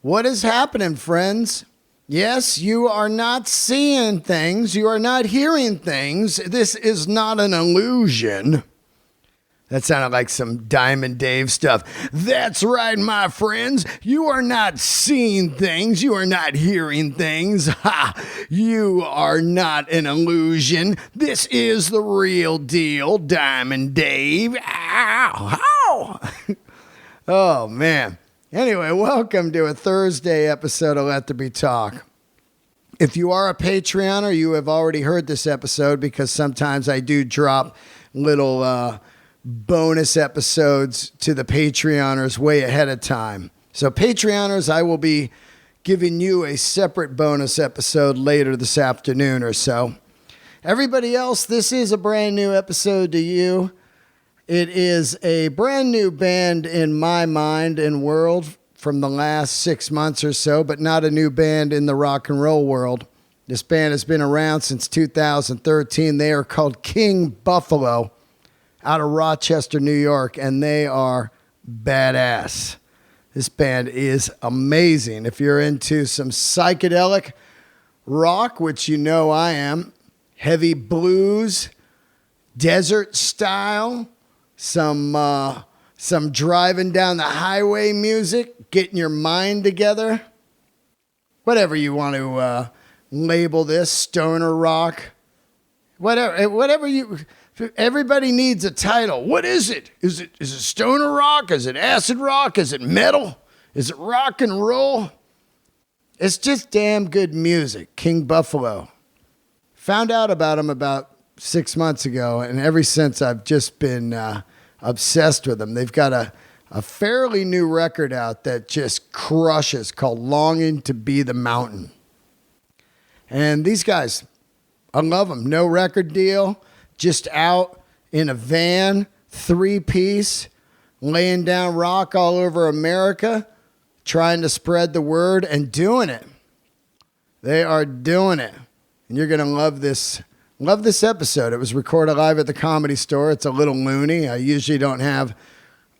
What is happening, friends? Yes, you are not seeing things. You are not hearing things. This is not an illusion. That sounded like some Diamond Dave stuff. That's right, my friends. You are not seeing things. You are not hearing things. Ha! You are not an illusion. This is the real deal, Diamond Dave. Ow! Ow! Oh, man. Anyway, welcome to a Thursday episode of Let There Be Talk. If you are a Patreoner, you have already heard this episode because sometimes I do drop little bonus episodes to the Patreoners way ahead of time. So Patreoners, I will be giving you a separate bonus episode later this afternoon or so. Everybody else, this is a brand new episode to you. It is a brand new band in my mind and world from the last 6 months or so, but not a new band in the rock and roll world. This band has been around since 2013. They are called King Buffalo out of Rochester, New York, and they are badass. This band is amazing. If you're into some psychedelic rock, which you know I am, heavy blues, desert style, some driving down the highway music, getting your mind together, whatever you want to label this, stoner rock, whatever you... Everybody needs a title. What is it? Is it stoner rock? Is it acid rock? Is it metal? Is it rock and roll? It's just damn good music. King Buffalo. Found out about him about 6 months ago, and ever since I've just been obsessed with them. They've got a fairly new record out that just crushes called Longing to Be the Mountain. And these guys, I love them. No record deal. Just out in a van, 3-piece, laying down rock all over America, trying to spread the word and doing it. They are doing it. And you're going to love this episode. It was recorded live at the Comedy Store. It's a little loony. I usually don't have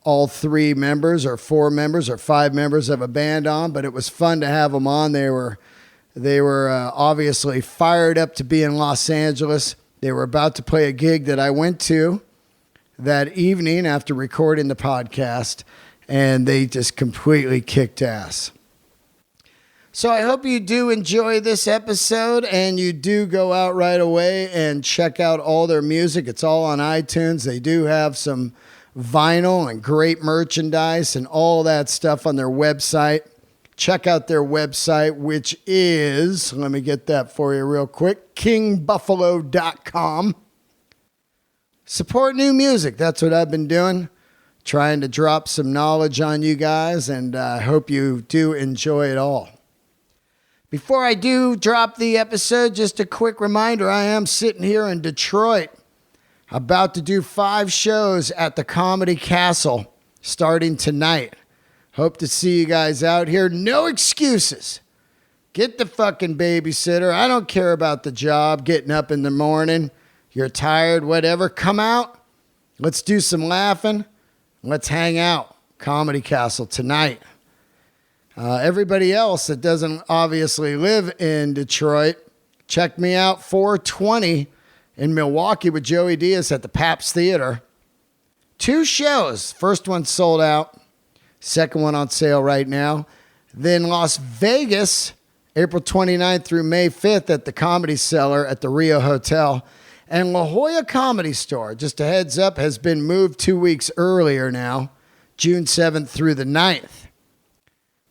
all 3 members or 4 members or 5 members of a band on, but it was fun to have them on. They were obviously fired up to be in Los Angeles. They were about to play a gig that I went to that evening after recording the podcast, and they just completely kicked ass. So I hope you do enjoy this episode, and you do go out right away and check out all their music. It's all on iTunes. They do have some vinyl and great merchandise and all that stuff on their website. Check out their website, which is, let me get that for you real quick, kingbuffalo.com. Support new music. That's what I've been doing, trying to drop some knowledge on you guys, and I hope you do enjoy it all. Before I do drop the episode, just a quick reminder, I am sitting here in Detroit, about to do 5 shows at the Comedy Castle starting tonight. Hope to see you guys out here. No excuses. Get the fucking babysitter. I don't care about the job, getting up in the morning. You're tired, whatever. Come out. Let's do some laughing. Let's hang out. Comedy Castle tonight. Everybody else that doesn't obviously live in Detroit, check me out 420 in Milwaukee with Joey Diaz at the Pabst Theater. 2 shows. First one sold out. Second one on sale right now. Then Las Vegas, April 29th through May 5th at the Comedy Cellar at the Rio Hotel. And La Jolla Comedy Store, just a heads up, has been moved 2 weeks earlier now, June 7th through the 9th.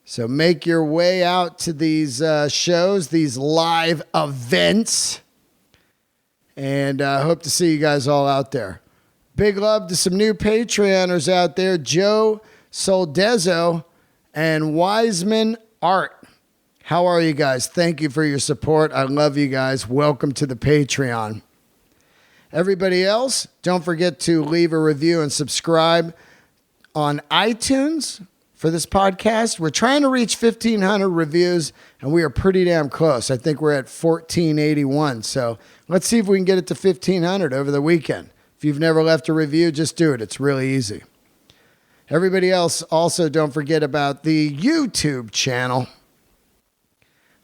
So make your way out to these shows, these live events. And I hope to see you guys all out there. Big love to some new Patreoners out there. Joe Soldezo and Wiseman Art. How are you guys? Thank you for your support. I love you guys. Welcome to the Patreon. Everybody else, don't forget to leave a review and subscribe on iTunes for this podcast. We're trying to reach 1,500 reviews, and we are pretty damn close. I think we're at 1,481. So let's see if we can get it to 1,500 over the weekend. If you've never left a review, just do it. It's really easy. Everybody else, also don't forget about the YouTube channel.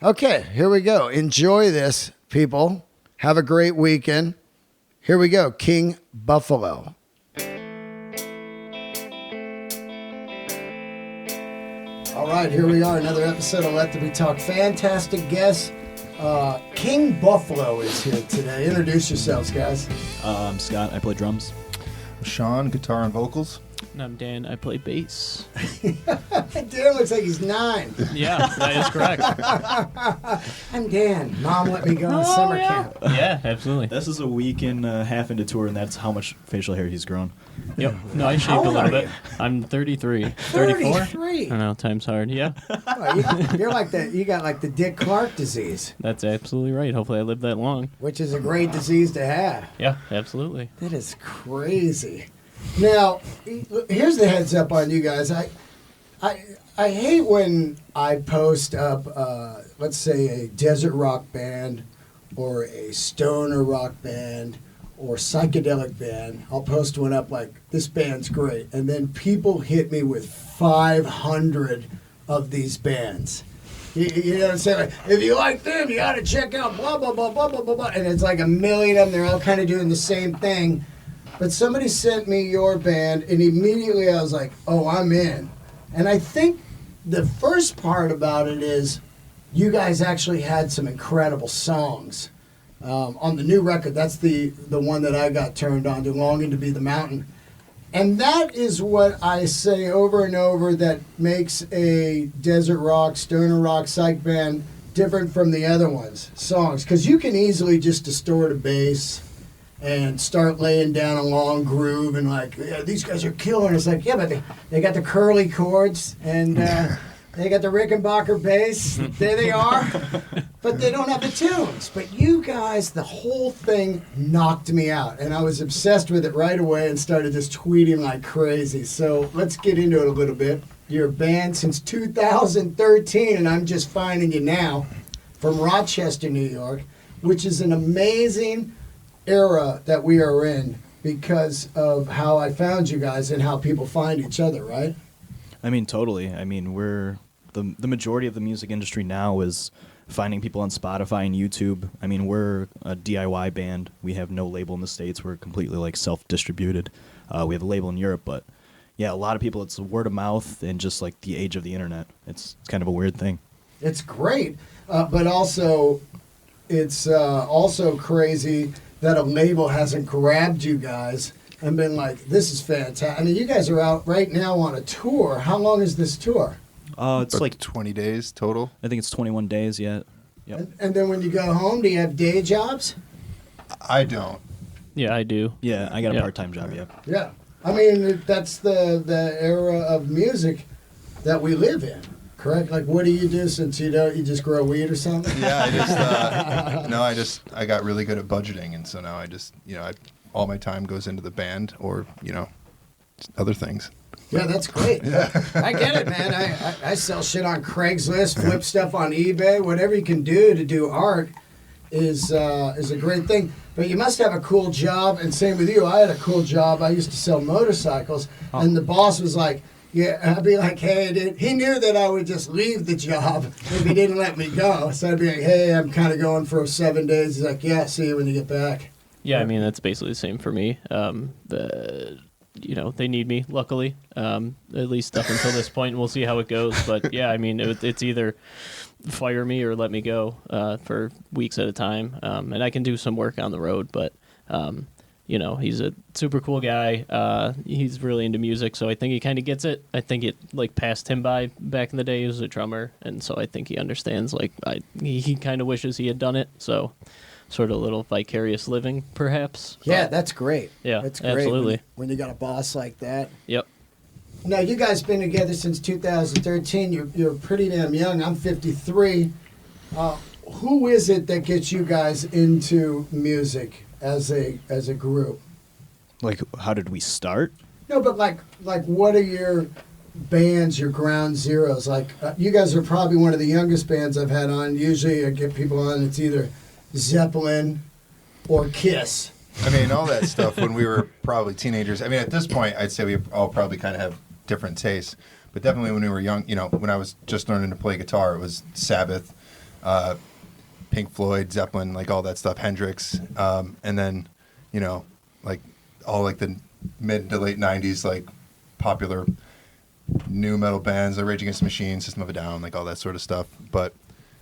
Okay, here we go. Enjoy this, people. Have a great weekend. Here we go. King Buffalo. All right, here we are. Another episode of Let There Be Talk. Fantastic guest. King Buffalo is here today. Introduce yourselves, guys. I'm Scott. I play drums. Sean, guitar and vocals. And I'm Dan. I play bass. Dan looks like he's 9. Yeah, that is correct. I'm Dan. Mom let me go on summer camp. Yeah, absolutely. This is a week and a half into tour, and that's how much facial hair he's grown. Yep. No, I shaved a little bit. I'm 33. 34? 33. I don't know. Time's hard. Yeah. You're like that. You got like the Dick Clark disease, That's absolutely right. Hopefully I live that long. which is a great disease to have. Yeah, absolutely. That is crazy. Now, here's the heads up on you guys. I hate when I post up, let's say, a desert rock band or a stoner rock band or psychedelic band. I'll post one up like, this band's great. And then people hit me with 500 of these bands. You know what I'm saying? Like, if you like them, you got to check out blah, blah, blah, blah, blah, blah, blah. And it's like a million of them. They're all kind of doing the same thing. But somebody sent me your band, and immediately I was like, oh, I'm in. And I think the first part about it is you guys actually had some incredible songs. On the new record, that's the one that I got turned on to, Longing to Be the Mountain. And that is what I say over and over that makes a desert rock, stoner rock, psych band different from the other ones, songs. Because you can easily just distort a bass and start laying down a long groove and like, yeah, these guys are killer. And it's like, yeah, but they got the curly chords and they got the Rickenbacker bass. There they are. But they don't have the tunes. But you guys, the whole thing knocked me out. And I was obsessed with it right away and started just tweeting like crazy. So let's get into it a little bit. You're a band since 2013, and I'm just finding you now from Rochester, New York, which is an amazing era that we are in because of how I found you guys and how people find each other, right? I mean, totally. I mean, we're the majority of the music industry now is finding people on Spotify and YouTube. I mean, we're a DIY band. We have no label in the States. We're completely like self-distributed. We have a label in Europe, but yeah, a lot of people, it's word of mouth and just like the age of the internet. It's kind of a weird thing. It's great, but also it's also crazy that a label hasn't grabbed you guys and been like, this is fantastic. I mean, you guys are out right now on a tour. How long is this tour? It's About like 20 days total. I think it's 21 days yet. Yep. And then when you go home, do you have day jobs? I don't. Yeah, I do. Yeah, I got a Yeah. part-time job, yeah. Yeah. I mean, that's the era of music that we live in, correct? Like, what do you do since you just grow weed or something? Yeah, I got really good at budgeting, and so now I just, all my time goes into the band or, other things. Yeah, that's great. Yeah. I get it, man. I sell shit on Craigslist, flip stuff on eBay. Whatever you can do to do art is a great thing. But you must have a cool job, and same with you. I had a cool job. I used to sell motorcycles, and the boss was like, yeah, I'd be like, hey, dude. He knew that I would just leave the job if he didn't let me go. So I'd be like, hey, I'm kind of going for 7 days. He's like, yeah, see you when you get back. Yeah, I mean, that's basically the same for me. They need me, luckily, at least up until this point. We'll see how it goes. But, yeah, I mean, it's either fire me or let me go for weeks at a time. And I can do some work on the road, but, he's a super cool guy. He's really into music, so I think he kind of gets it. I think it, passed him by back in the day. He was a drummer, and so I think he understands, he kind of wishes he had done it, so sort of a little vicarious living, perhaps. Yeah, that's great. Yeah, that's great absolutely. When you got a boss like that. Yep. Now, you guys been together since 2013. You're pretty damn young. I'm 53. Who is it that gets you guys into music as a group? Like, how did we start? No, but like what are your bands, your ground zeros? You guys are probably one of the youngest bands I've had on. Usually I get people on, it's either Zeppelin or Kiss. I mean, all that stuff when we were probably teenagers. I mean, at this point, I'd say we all probably kind of have different tastes. But definitely when we were young, when I was just learning to play guitar, it was Sabbath, Pink Floyd, Zeppelin, like all that stuff, Hendrix, and then, like all like the mid to late 90s, like popular new metal bands, like Rage Against the Machine, System of a Down, like all that sort of stuff. But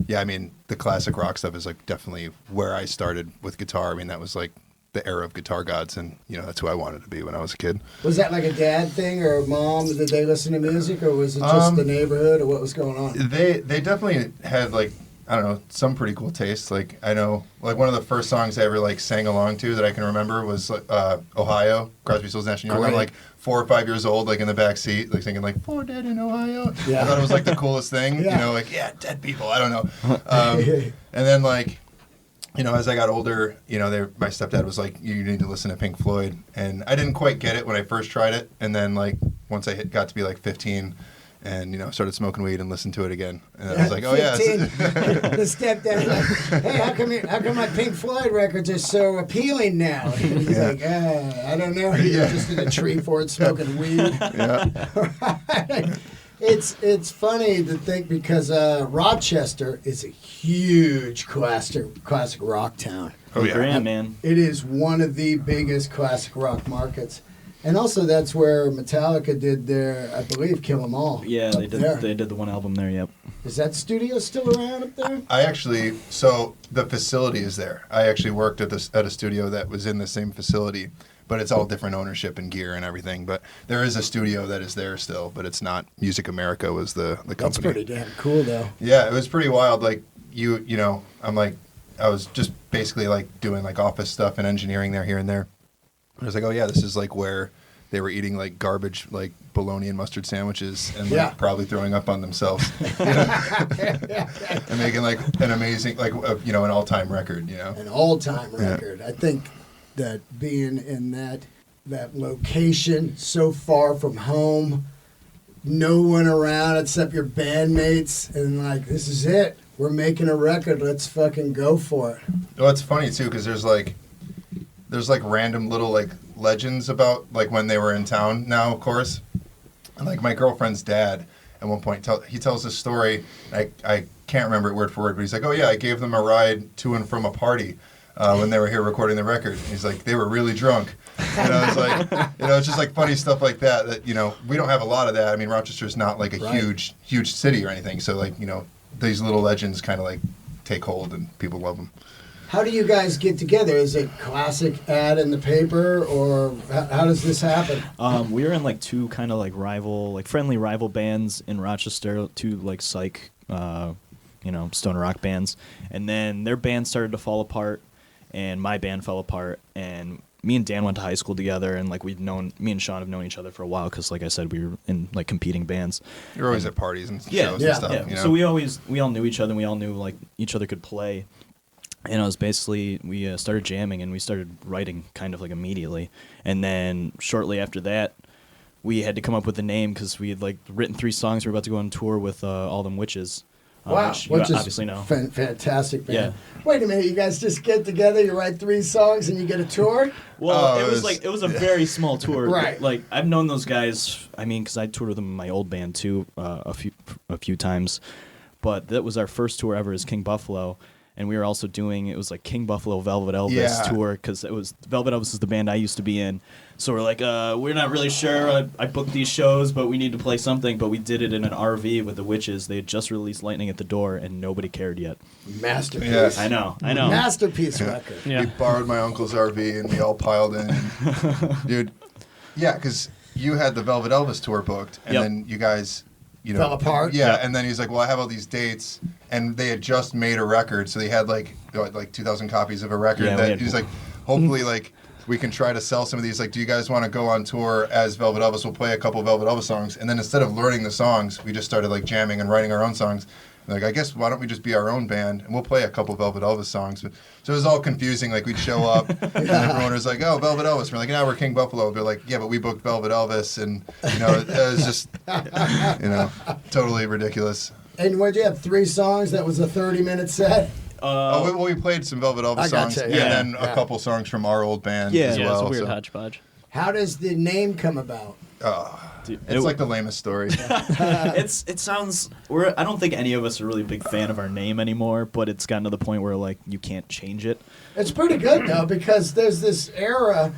yeah, I mean, the classic rock stuff is like definitely where I started with guitar. I mean, that was like the era of guitar gods, and that's who I wanted to be when I was a kid. Was that like a dad thing or a mom? Did they listen to music, or was it just the neighborhood, or what was going on? They definitely had like, I don't know, some pretty cool taste. Like I know, like one of the first songs I ever like sang along to that I can remember was Ohio, Crosby, Stills, Nash and Young. I'm like 4 or 5 years old, like in the back seat, like thinking like "For Dead in Ohio." Yeah. I thought it was like the coolest thing. Yeah. Like dead people. I don't know. And then like, as I got older, my stepdad was like, you need to listen to Pink Floyd, and I didn't quite get it when I first tried it, and then like once I got to be like 15. And started smoking weed and listened to it again, and I was like, "Oh 15. yeah." The stepdad, like, hey, how come my Pink Floyd records are so appealing now? And he's like, I don't know. You're just in a tree fort smoking weed. Yeah. It's funny to think because Rochester is a huge classic rock town. Oh yeah, Grand, man. It is one of the biggest classic rock markets. And also, that's where Metallica did their, I believe, Kill 'Em All. Yeah, they did. There. They did the one album there. Yep. Is that studio still around up there? So the facility is there. I actually worked at a studio that was in the same facility, but it's all different ownership and gear and everything. But there is a studio that is there still, but it's not. Music America was the company. That's pretty damn cool, though. Yeah, it was pretty wild. Like I'm like, I was just basically like doing like office stuff and engineering there, here and there. I was like, oh yeah, this is like where they were eating like garbage, like bologna and mustard sandwiches, and like, probably throwing up on themselves, and making like an amazing, like an all-time record, An all-time record. I think that being in that location, so far from home, no one around except your bandmates, and like, this is it. We're making a record. Let's fucking go for it. Well, it's funny too because there's like random little like legends about like when they were in town now, of course. And like my girlfriend's dad at one point he tells this story. I can't remember it word for word, but he's like, oh yeah, I gave them a ride to and from a party when they were here recording the record. And he's like, they were really drunk. And I was like, it's just like funny stuff like that we don't have a lot of that. I mean, Rochester's not like a huge city or anything, so like these little legends kind of like take hold and people love them. How do you guys get together? Is it classic ad in the paper, or how does this happen? We were in like two kind of like friendly rival bands in Rochester, two like psych, stoner rock bands, and then their band started to fall apart, and my band fell apart, and me and Dan went to high school together, and like me and Sean have known each other for a while because, like I said, we were in like competing bands. You're always at parties and shows and stuff. Yeah. So we all knew each other, and we all knew like each other could play. And it was basically, we started jamming and we started writing kind of like immediately. And then shortly after that, we had to come up with a name because we had like written 3 songs. We were about to go on tour with All Them Witches. Wow, which you obviously know. Fantastic band. Yeah. Wait a minute, you guys just get together, you write 3 songs, and you get a tour? Well, it was a very small tour. Right. Like I've known those guys. I mean, because I toured with them in my old band too, a few times. But that was our first tour ever as King Buffalo. And we were also doing, it was like King Buffalo Velvet Elvis tour, because it was, Velvet Elvis is the band I used to be in. So we're like, we're not really sure. I booked these shows, but we need to play something. But we did it in an RV with the Witches. They had just released Lightning at the Door, and nobody cared yet. Masterpiece. Yes. I know. Masterpiece record. Yeah. We borrowed my uncle's RV, and we all piled in. Dude, yeah, because you had the Velvet Elvis tour booked, and then you guys... fell apart. Yeah, and then he's like, well, I have all these dates, and they had just made a record, so they had like 2,000 copies of a record. Yeah, he's like, hopefully, like, we can try to sell some of these. Like, do you guys want to go on tour as Velvet Elvis? We'll play a couple of Velvet Elvis songs, and then instead of learning the songs, we just started like jamming and writing our own songs. Like, I guess why don't we just be our own band and we'll play a couple Velvet Elvis songs. So it was all confusing. Like, we'd show up and everyone was like, oh, Velvet Elvis. We're like, no, we're King Buffalo. They're like, yeah, but we booked Velvet Elvis. And, it was just, totally ridiculous. And what, you have 3 songs? That was a 30-minute set? We played some Velvet Elvis songs and then a couple songs from our old band as well. Yeah, it's a weird hodgepodge. How does the name come about? Dude, It's like the lamest story. it sounds. I don't think any of us are really a big fan of our name anymore, but it's gotten to the point where like you can't change it. It's pretty good though, because there's this era.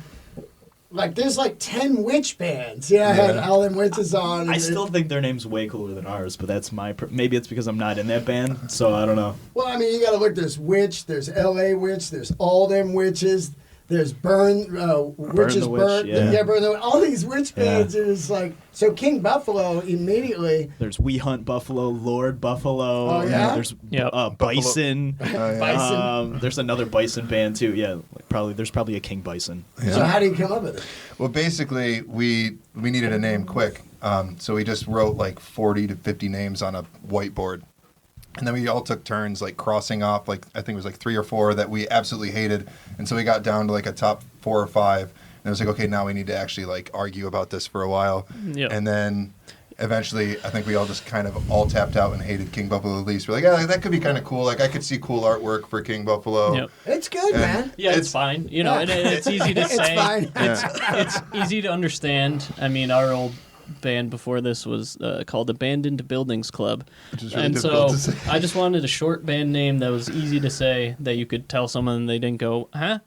Like there's like 10 witch bands. Yeah, I had all them witches on. I still think their name's way cooler than ours, but that's maybe it's because I'm not in that band, so I don't know. Well, I mean, you got to look. There's Witch. There's L.A. Witch. There's all them witches. There's Witches the Witch, Burn. yeah. Burn the, all these witch bands. It was like so. King Buffalo immediately. There's We Hunt Buffalo, Lord Buffalo. Oh, yeah? There's Yep. Bison. Bison. There's another Bison band too. Yeah, there's probably a King Bison. Yeah. So how do you come up with it? Well, basically, we needed a name quick, so we just wrote like 40 to 50 names on a whiteboard, and then we all took turns like crossing off like I think it was like 3 or 4 that we absolutely hated, and so we got down to like a top 4 or 5, and it was like okay, now we need to actually like argue about this for a while, and then eventually I think we all just kind of all tapped out and hated King Buffalo the least. We're like, yeah, that could be kind of cool. Like I could see cool artwork for King Buffalo. Yep. It's good, man. Yeah, it's fine. You know, and it's easy to say. It's fine. It's easy to understand. I mean, our old band before this was called Abandoned Buildings Club, Which is really and difficult so to say. I just wanted a short band name that was easy to say that you could tell someone and they didn't go, huh?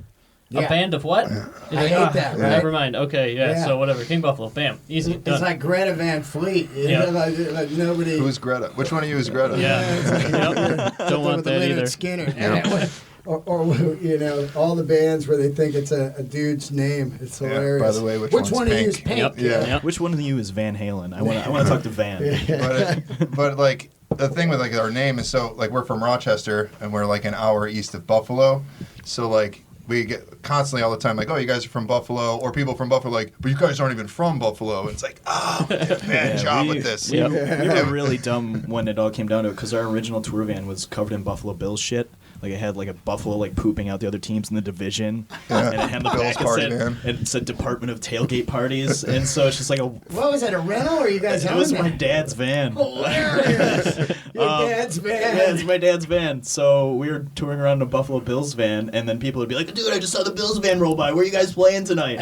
Yeah. A band of what? I hate that, right? Never mind. Okay, Yeah. So whatever. King Buffalo. Bam. Easy. Done. It's like Greta Van Fleet. You Yeah. know, like nobody. Who's Greta? Which one of you is Greta? Yeah. Yep. Don't want with that Leonard either. Skinner. Yeah. Or you know, all the bands where they think it's a dude's name. It's Yeah, hilarious. by the way, which one one's of you is Pink? Pink? Yep. Yeah. Yep. Which one of you is Van Halen? I want to talk to Van. But like the thing with like our name is so like we're from Rochester and we're like an hour east of Buffalo, so like we get constantly all the time like, oh, you guys are from Buffalo, or people from Buffalo like, but you guys aren't even from Buffalo. It's like, oh, bad job with this. We were really dumb when it all came down to it because our original tour van was covered in Buffalo Bills shit. Like it had like a buffalo like pooping out the other teams in the division, and it had the Bills back party, it man. said, it said Department of Tailgate Parties, and so it's just like What was it? A rental, or you guys it owned was that? my dad's van. Hilarious. Your dad's van. Yeah, it's my dad's van. So we were touring around in a Buffalo Bills van, and then people would be like, dude, I just saw the Bills van roll by. Where are you guys playing tonight?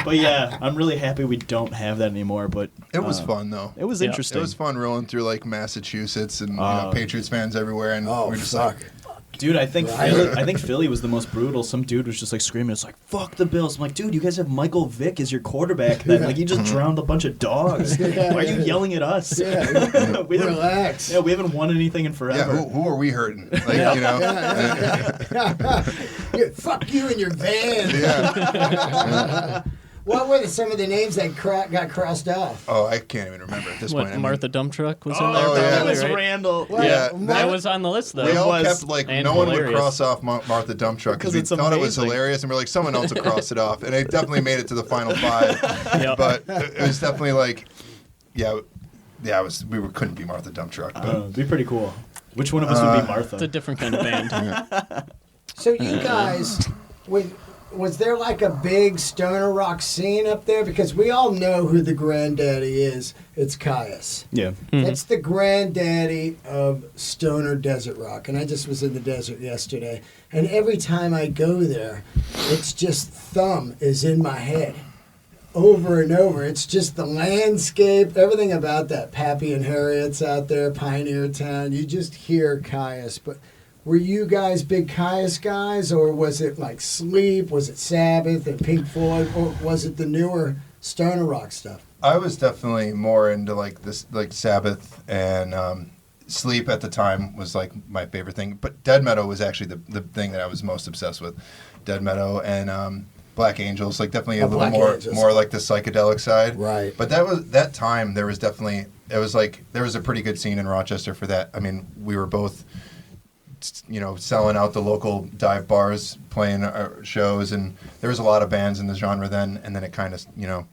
But yeah, I'm really happy we don't have that anymore. But It was fun though. It was Yeah. interesting. It was fun rolling through like Massachusetts and you know, Patriots fans everywhere, and Oh, we're just fuck. like, Dude, I think Right. Philly was the most brutal. Some dude was just like screaming, "It's like fuck the Bills!" I'm like, dude, you guys have Michael Vick as your quarterback. Then like you just drowned a bunch of dogs. Yeah, Why are you yeah. yelling at us? Yeah, we haven't- relax. Yeah, we haven't won anything in yeah, forever. who are we hurting? Like Yeah. you know, Yeah, fuck you and your van. yeah. What were some of the names that got crossed off? Oh, I can't even remember at this What, point. I mean, Martha Dump Truck was in Oh, there? yeah. it Probably, was right? Randall. What? Yeah, That was on the list, though. we all was- kept like and no one would hilarious. cross off Martha Dump Truck because we it's thought it was amazing. hilarious, and we're like, someone else will cross it off, and it definitely made it to the final 5. Yep. But it was definitely like, yeah, it was. Couldn't be Martha Dump Truck, but It'd be pretty cool. Which one of us would be Martha? It's a different kind of band. So you guys, was there like a big stoner rock scene up there? Because we all know who the granddaddy is. It's Caius. Yeah. That's the granddaddy of stoner desert rock. And I just was in the desert yesterday. And every time I go there, it's just Thumb is in my head. Over and over. It's just the landscape, everything about that. Pappy and Harriet's out there, Pioneer Town. You just hear Caius. But were you guys big Caius guys, or was it like Sleep? Was it Sabbath and Pink Floyd, or was it the newer stoner rock stuff? I was definitely more into like this, like Sabbath and Sleep at the time was like my favorite thing. But Dead Meadow was actually the thing that I was most obsessed with. Dead Meadow and Black Angels, like definitely a little Black more Angels. more like the psychedelic side. Right. But that time there was definitely there was a pretty good scene in Rochester for that. I mean, we were both, you know, selling out the local dive bars, playing our shows, and there was a lot of bands in the genre then. And then it kind of, you know,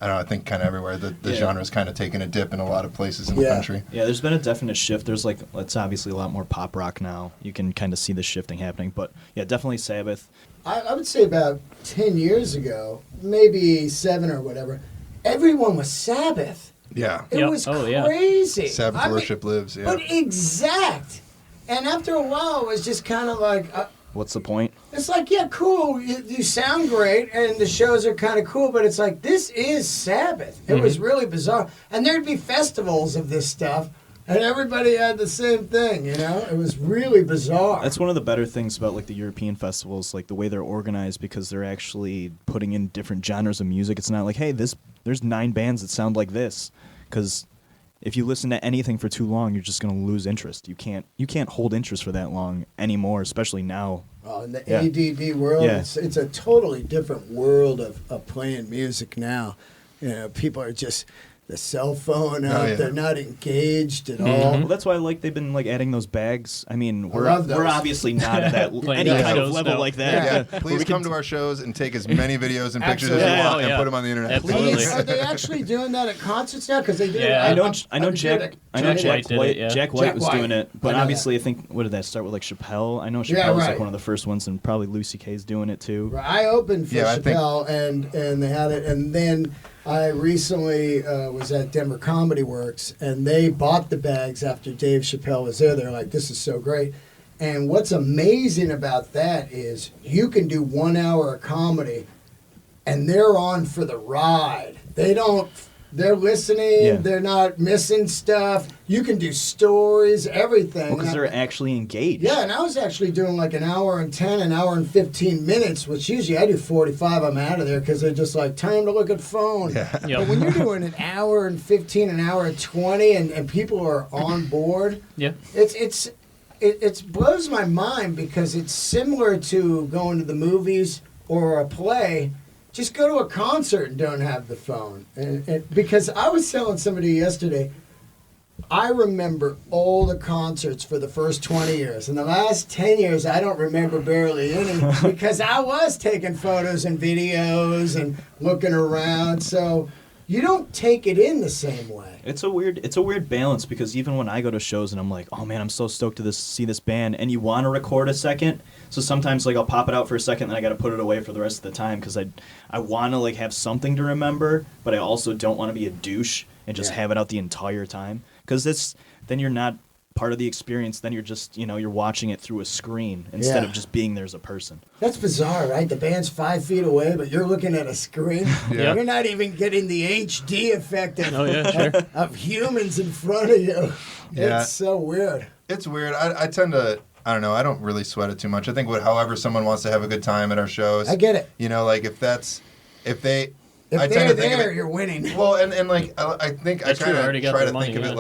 I don't know, I think kind of everywhere the Yeah. genre's kind of taken a dip in a lot of places in the Yeah. country. Yeah, there's been a definite shift. There's like, it's obviously a lot more pop rock now. You can kind of see the shifting happening. But yeah, definitely Sabbath. I would say about 10 years ago, maybe 7 or whatever, everyone was Sabbath. Yeah. It Yep. was Oh, yeah. crazy. Sabbath I mean, worship lives. Yeah. But exact. And after a while, it was just kind of like, What's the point? It's like, yeah, cool. You sound great, and the shows are kind of cool, but it's like, this is Sabbath. It was really bizarre. And there'd be festivals of this stuff, and everybody had the same thing, you know? It was really bizarre. That's one of the better things about like the European festivals, like the way they're organized, because they're actually putting in different genres of music. It's not like, hey, there's 9 bands that sound like this, because if you listen to anything for too long, you're just going to lose interest. You can't hold interest for that long anymore, especially now. Oh, in the ADD world, it's a totally different world of playing music now. You know, people are just the cell phone up. They're not engaged at all. Well, that's why they've been like adding those bags. I mean, we're obviously not at that any Playing kind of those level now. like that. Yeah, please come to our shows and take as many videos and pictures as you Absolutely. want and put them on the internet. Absolutely. Please. Are they actually doing that at concerts now? Because they do. Yeah. I know Jack White did it, yeah. Jack White Jack was White. doing it, I but know obviously I think what did that start with, like Chappelle? I know Chappelle Yeah, was right. like one of the first ones, and probably Lucy K's doing it too. I opened for I think- Chappelle, and they had it, and then I recently was at Denver Comedy Works, and they bought the bags after Dave Chappelle was there. They're like, "This is so great." And what's amazing about that is you can do 1 hour of comedy, and they're on for the ride. They're listening. Yeah. They're not missing stuff. You can do stories, everything. Well, because they're actually engaged. Yeah, and I was actually doing like an hour and 10, an hour and 15 minutes, which usually I do 45. I'm out of there because they're just like, time to look at phone. Yeah. Yep. But when you're doing an hour and 15, an hour and 20, and people are on board, Yeah. it blows my mind because it's similar to going to the movies or a play. Just go to a concert and don't have the phone. And because I was telling somebody yesterday, I remember all the concerts for the first 20 years. In the last 10 years, I don't remember barely any because I was taking photos and videos and looking around. So you don't take it in the same way. It's a weird balance, because even when I go to shows and I'm like, oh man, I'm so stoked to see this band, and you want to record a second, so sometimes like I'll pop it out for a second, then I got to put it away for the rest of the time because I want to like have something to remember, but I also don't want to be a douche and just have it out the entire time, because then you're not part of the experience. Then you're just you're watching it through a screen instead of just being there as a person. That's bizarre, right? The band's 5 feet away, but you're looking at a screen. Yeah. You're not even getting the HD effect Oh, of humans in front of you. Yeah. It's so weird. It's weird. I tend to, I don't know, I don't really sweat it too much. I think however someone wants to have a good time at our shows. I get it. Like if they're there, you're winning. Well, and like I think That's I true, kind already of got try their to money, think of yeah. it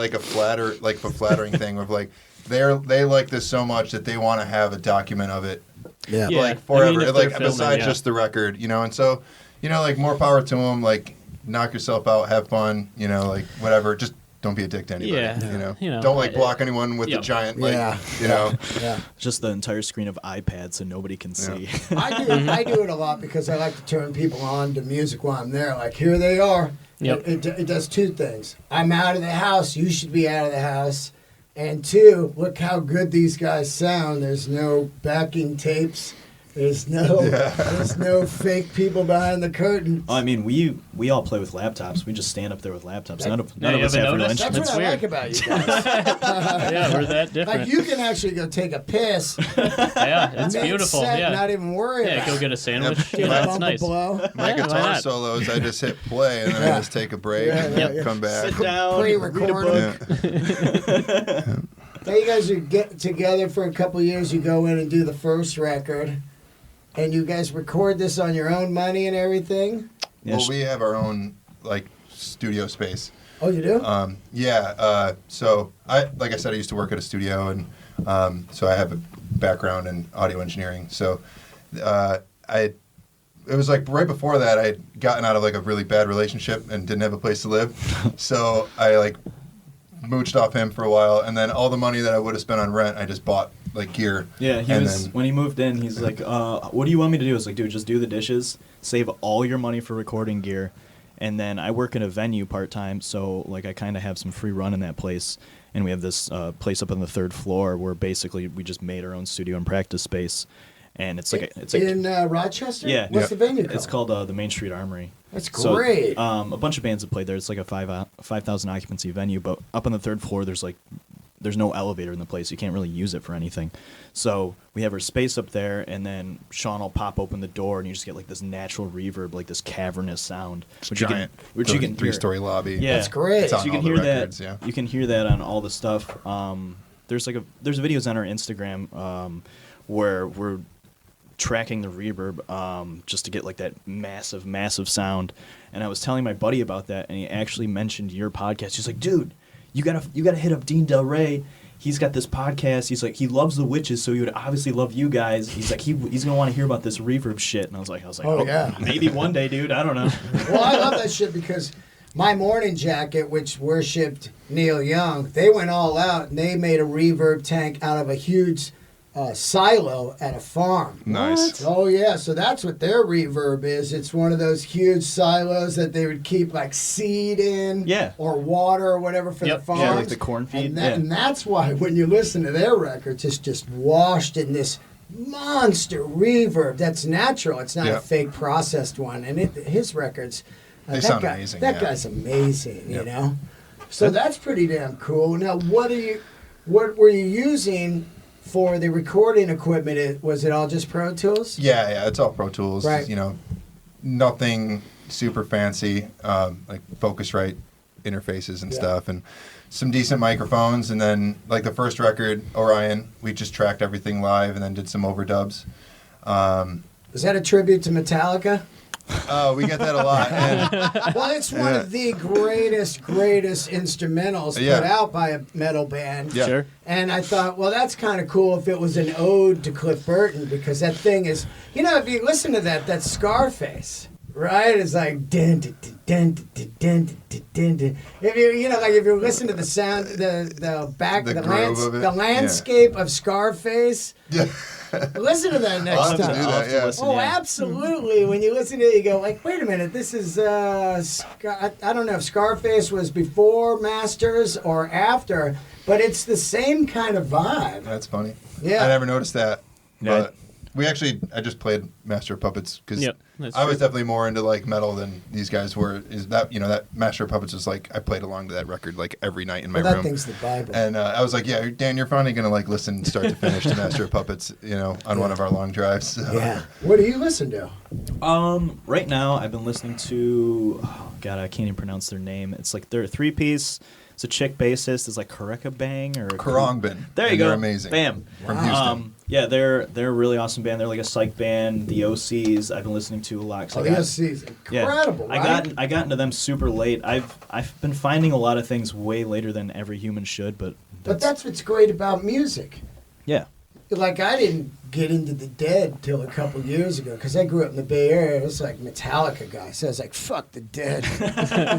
like a flattering thing of like they like this so much that they want to have a document of it Yeah. Yeah. like I forever, mean, if like they're filming, besides yeah. just the record, and so like more power to them. Like knock yourself out, have fun, like whatever. Just don't be a dick to anybody. Yeah. Don't like block anyone with Yep. a giant Yeah. Yeah. Just the entire screen of iPad so nobody can see. I do it a lot because I like to turn people on to music while I'm there. Like, here they are. Yep. It does two things. I'm out of the house. You should be out of the house. And two, look how good these guys sound. There's no backing tapes. There's no fake people behind the curtain. I mean, we all play with laptops. We just stand up there with laptops. None of you us haven't have real noticed? That's instruments. what I weird. like about you guys. Yeah, we're that different. Like, you can actually go take a piss. Yeah, it's beautiful. Mid-set, Yeah. not even worry Yeah, about go it. get a sandwich. Yep. Yeah, Bump that's a nice. blow. My Yeah, why guitar not? solos, I just hit play and then I just take a break and Yeah. come back. Sit down, Pre-record. read a book. Yeah. Now you guys would get together for a couple years. You go in and do the first record, and you guys record this on your own money and everything. Yeah, Well, we have our own like studio space. Oh, you do? So like I said, I used to work at a studio, and so I have a background in audio engineering. So it was like right before that I had gotten out of like a really bad relationship and didn't have a place to live. So I like mooched off him for a while, and then all the money that I would have spent on rent, I just bought like gear. Yeah, when he moved in, he's like, what do you want me to do? I was like, dude, just do the dishes, save all your money for recording gear. And then I work in a venue part-time, so like I kind of have some free run in that place. And we have this place up on the 3rd floor where basically we just made our own studio and practice space. And it's like in Rochester? Yeah. What's the venue called? It's called the Main Street Armory. That's So, great. a bunch of bands have played there. It's like a 5,000 occupancy venue, but up on the 3rd floor there's like there's no elevator in the place. You can't really use it for anything. So we have our space up there, and then Sean will pop open the door, and you just get like this natural reverb, like this cavernous sound, which giant, you can hear. 3-story lobby. Yeah, That's great. It's on So you can all the hear records, that. yeah. You can hear that on all the stuff. There's videos on our Instagram where we're tracking the reverb just to get like that massive sound. And I was telling my buddy about that, and he actually mentioned your podcast. He's like, dude, you gotta hit up Dean Del Rey. He's got this podcast. He's like, he loves the Witches, so he would obviously love you guys. He's like, he's gonna want to hear about this reverb shit. And I was like, Oh, yeah. maybe one day, dude. I don't know. Well, I love that shit because my Morning Jacket, which worshipped Neil Young, they went all out and they made a reverb tank out of a huge silo at a farm. Nice. What? Oh, yeah. So that's what their reverb is. It's one of those huge silos that they would keep like seed in or water or whatever for the farms. Yeah, like the corn feed. And that's why when you listen to their records, it's just washed in this monster reverb that's natural. It's not a fake processed one. And his records, they sound amazing. That guy's amazing, you know? So that's pretty damn cool. Now, what were you using for the recording equipment? Was it all just Pro Tools? Yeah, it's all Pro Tools. Right. You know, nothing super fancy, like Focusrite interfaces and stuff, and some decent microphones. And then, like the first record, Orion, we just tracked everything live and then did some overdubs. Is that a tribute to Metallica? Oh, we get that a lot. And, Well, it's one of the greatest instrumentals put out by a metal band. Yeah. Sure. And I thought, well, that's kind of cool if it was an ode to Cliff Burton, because that thing is, you know, if you listen to that's Scarface, right? It's like dun dun dun dun dun dun dun dun. If you listen to the sound, the landscape of Scarface. yeah. Listen to that next I'll have to time. do that, yeah. Oh, absolutely. When you listen to it, you go, like, wait a minute, this is, I don't know if Scarface was before Masters or after, but it's the same kind of vibe. That's funny. Yeah. I never noticed that. Yeah. But I just played Master of Puppets because that's I was true. definitely more into like metal than these guys were. That Master of Puppets was like, I played along to that record like every night in my That room. thing's the Bible. And I was like, yeah, Dan, you're finally going to like listen start to finish to Master of Puppets, on one of our long drives. So. Yeah. What do you listen to? Right now I've been listening to, I can't even pronounce their name. It's like they're a 3-piece. It's a chick bassist. It's like Kareka Bang or Karongbin. There you And go. They're amazing. Bam. From Houston. Yeah, they're a really awesome band. They're like a psych band. The OCs I've been listening to a lot. 'Cause Yes, he's incredible, right? I got into them super late. I've been finding a lot of things way later than every human should, but that's what's great about music. yeah. Like, I didn't get into the Dead till a couple years ago because I grew up in the Bay Area. It was like Metallica guy. So I was like, fuck the Dead.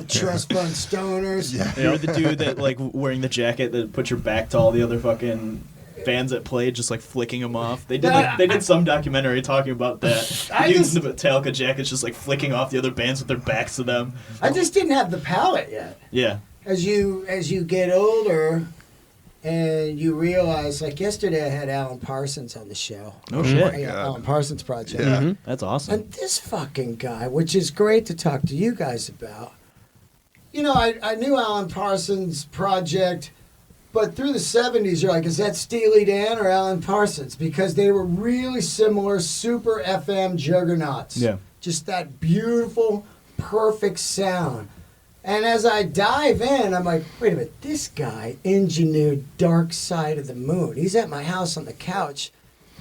Trust fund stoners. Yeah. You're the dude that like wearing the jacket that put your back to all the other fucking bands that played, just like flicking them off. They did some documentary talking about that. The dudes in the Metallica jackets just like flicking off the other bands with their backs to them. I just didn't have the palate yet. Yeah. As you get older and you realize, like yesterday I had Alan Parsons on the show. No shit. Yeah, Alan Parsons Project. Yeah. That's awesome. And this fucking guy, which is great to talk to you guys about. I knew Alan Parsons Project, but through the 70s, you're like, is that Steely Dan or Alan Parsons? Because they were really similar super FM juggernauts. Yeah. Just that beautiful, perfect sound. And as I dive in, I'm like, wait a minute, this guy engineered Dark Side of the Moon. He's at my house on the couch.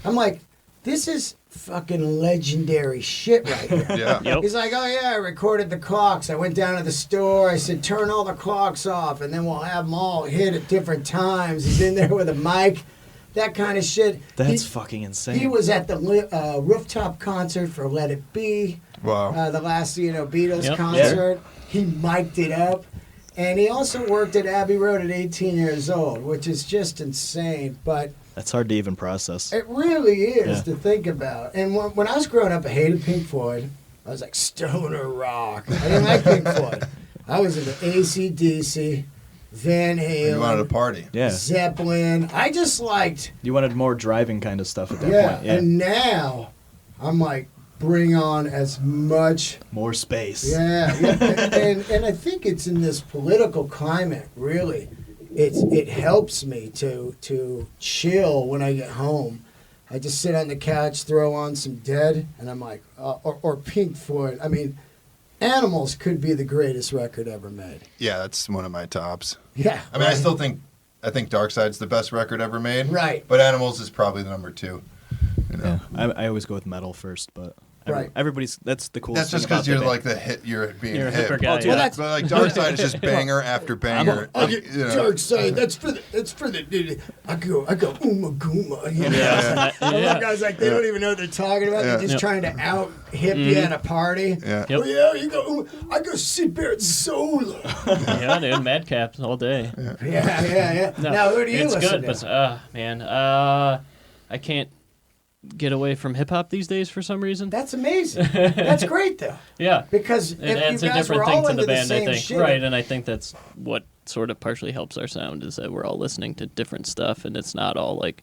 I'm like, this is fucking legendary shit right here. Yeah. Yep. He's like, oh yeah, I recorded the clocks. I went down to the store. I said, turn all the clocks off, and then we'll have them all hit at different times. He's in there with a mic, that kind of shit. That's fucking insane. He was at the rooftop concert for Let It Be. Wow. The last, Beatles Yep. concert. He mic'd it up. And he also worked at Abbey Road at 18 years old, which is just insane. But That's hard to even process. it really is Yeah. to think about. And when I was growing up, I hated Pink Floyd. I was like, stoner rock. I didn't like Pink Floyd. I was into AC/DC, Van Halen, You wanted a party. Yeah. Zeppelin. I just liked, You wanted more driving kind of stuff at that yeah. point. Yeah. And now I'm like, bring on as much. More space. Yeah. And I think it's in this political climate, really. it helps me to chill when I get home. I just sit on the couch, throw on some Dead, and I'm like, or Pink Floyd. I mean, Animals could be the greatest record ever made. Yeah, that's one of my tops. Yeah. I mean, I think Dark Side's the best record ever made. Right. But Animals is probably the number 2. You know? Yeah, I always go with metal first, but Right. everybody's that's the coolest. That's just because because you're like the hit. You're being You're a hip. hipper guy. Well, that's- But like Dark Side is just banger after banger. I get You know. Dark Side. That's for the. I go Uma Gooma. You know? Yeah. Some Yeah. guys like they don't even know what they're talking about. Yeah. They're just Yep. trying to out hip you at a party. Yeah. Yep. Oh yeah, you go. I go Sid Barrett solo. Yeah, dude, madcaps all day. Yeah. No, Now who do you it's listen good, to? but man, I can't get away from hip hop these days for some reason. That's amazing. That's great though, Yeah, because it if you adds a guys were different all thing to into the band, I same think. shit, Right, and I think that's what sort of partially helps our sound is that we're all listening to different stuff, and it's not all like,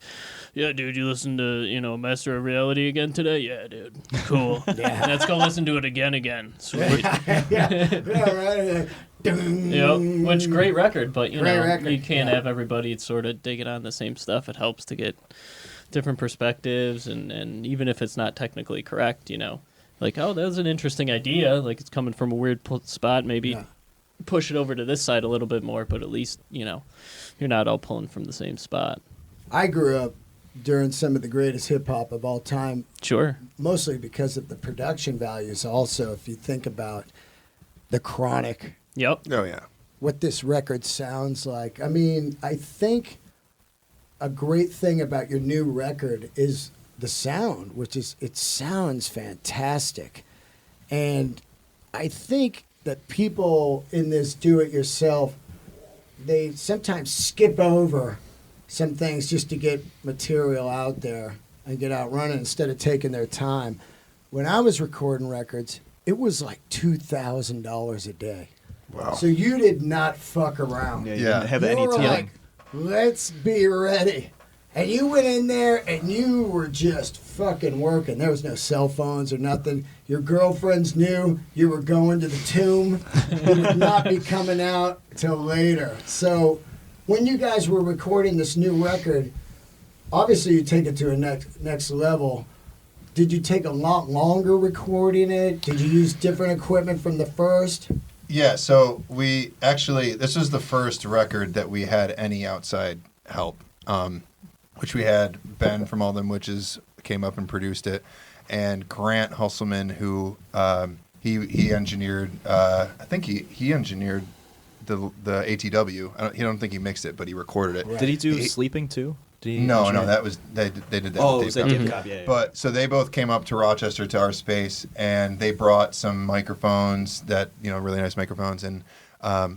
yeah, dude, you listen to Master of Reality again today? Yeah, dude, cool. Yeah. Let's go listen to it again. Sweet. yeah, right. Ding. Which great record, but Great record, you can't yeah. have everybody sort of digging on the same stuff. It helps to get different perspectives, and even if it's not technically correct, like, oh, that was an interesting idea, like it's coming from a weird spot, maybe Yeah. push it over to this side a little bit more, but at least you're not all pulling from the same spot. I grew up during some of the greatest hip hop of all time, Sure. mostly because of the production values. Also, if you think about the Chronic, Yep. Oh yeah. what this record sounds like. I mean, I think a great thing about your new record is the sound, which is it sounds fantastic. And I think that people in this do-it-yourself, they sometimes skip over some things just to get material out there and get out running instead of taking their time. When I was recording records, it was like $2,000 a day. Wow. So you did not fuck around. Yeah, you Yeah. didn't have You any were time. like, let's be ready. And you went in there and you were just fucking working. There was no cell phones or nothing. Your girlfriends knew you were going to the tomb. You would not be coming out till later. So when you guys were recording this new record, obviously you take it to a next level. Did you take a lot longer recording it? Did you use different equipment from the first? Yeah, so we actually, this was the first record that we had any outside help, which we had Ben from All Them Witches came up and produced it, and Grant Husselman, who he engineered, I think he engineered the ATW. I don't think he mixed it, but he recorded it. Right. Did he do He- Sleeping too? Did he No, engineer- that was they did that. Oh, with was Dave that Cobb. Dave Cobb? Yeah, yeah. But so they both came up to Rochester to our space, and they brought some microphones that really nice microphones and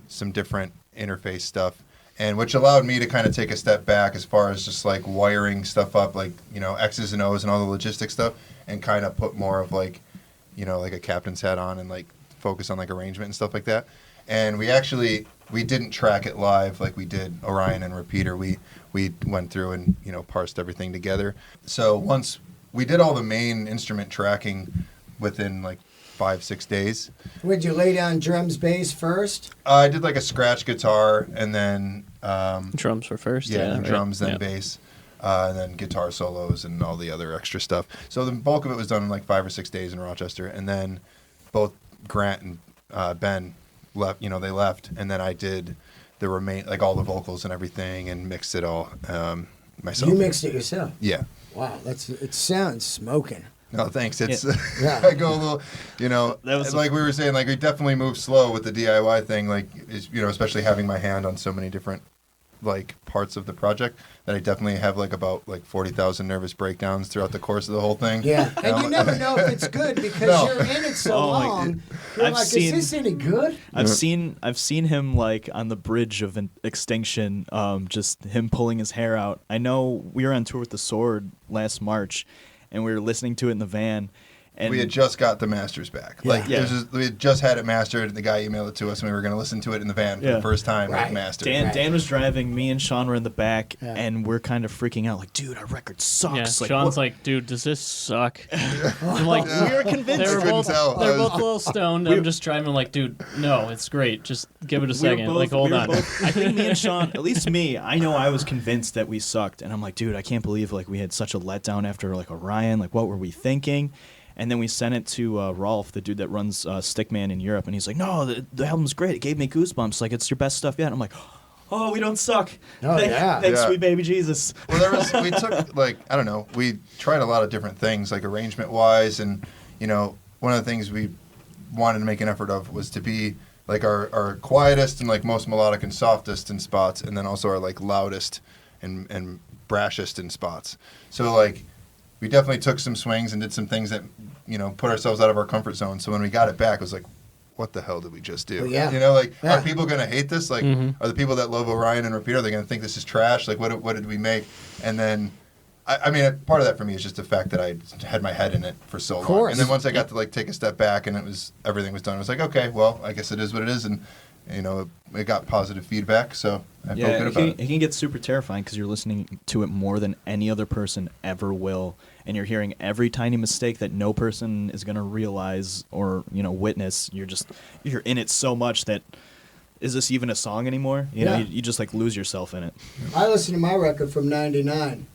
some different interface stuff, and which allowed me to kind of take a step back as far as just like wiring stuff up, like X's and O's and all the logistics stuff, and kind of put more of like like a captain's hat on and like focus on like arrangement and stuff like that. And we didn't track it live like we did Orion and Repeater. We went through and parsed everything together. So once we did all the main instrument tracking within like 5-6 days. Would you lay down drums, bass first? I did like a scratch guitar and then Drums were first. and right? drums, then Yeah. bass, and then guitar solos and all the other extra stuff. So the bulk of it was done in like 5 or 6 days in Rochester, and then both Grant and Ben left. They left, and then I did the like all the vocals and everything, and mixed it all myself. You mixed it yourself. Yeah. Wow, it sounds smoking. No, thanks. It's Yeah. I go a little, That was like we were saying, like we definitely moved slow with the DIY thing, like especially having my hand on so many different like parts of the project that I definitely have like about like 40,000 nervous breakdowns throughout the course of the whole thing. Yeah, and I'm you like- never know if it's good because No. you're in it so Oh, my- long. You're I've like, seen- is this any good? I've seen him like on the bridge of an Extinction, just him pulling his hair out. I know we were on tour with The Sword last March, and we were listening to it in the van, And we had just got the masters back. Yeah. Like, it was just, we had just had it mastered, and the guy emailed it to us, and we were going to listen to it in the van for the first time, Right. like, mastered. Dan was driving, me and Sean were in the back, Yeah. and we're kind of freaking out, like, dude, our record sucks. Yeah, Like, Sean's what- like, dude, does this suck? I'm like, we were convinced. They were couldn't both, tell. they're both a little stoned. I'm just driving like, dude, no, it's great. Just give it a second. Like, hold on. I think me and Sean, at least me, I know I was convinced that we sucked, and I'm like, dude, I can't believe like we had such a letdown after like Orion. Like, what were we thinking? And then we sent it to Rolf, the dude that runs Stickman in Europe, and he's like, no, the album's great. It gave me goosebumps. Like, it's your best stuff yet. And I'm like, oh, we don't suck. Oh, yeah. Thanks, Yeah. sweet baby Jesus. Well, we took, like, I don't know, we tried a lot of different things, like arrangement-wise, and, you know, one of the things we wanted to make an effort of was to be, like, our quietest and, like, most melodic and softest in spots, and then also our, like, loudest and brashest in spots. So, like, we definitely took some swings and did some things that, you know, put ourselves out of our comfort zone. So when we got it back, it was like, what the hell did we just do? Well, yeah. You know, like, Yeah. are people going to hate this? Like, are the people that love Orion and Repeat, are they going to think this is trash? Like, what did we make? And then, I mean, part of that for me is just the fact that I had my head in it for so long. course. And then once I got to, like, take a step back and everything was done, I was like, okay, well, I guess it is what it is. And, you know, it got positive feedback, so I felt good about it. It can get super terrifying because you're listening to it more than any other person ever will, and you're hearing every tiny mistake that no person is going to realize or, you know, witness. You're in it so much that, is this even a song anymore? You know, Yeah. you just like lose yourself in it. I listen to my record from '99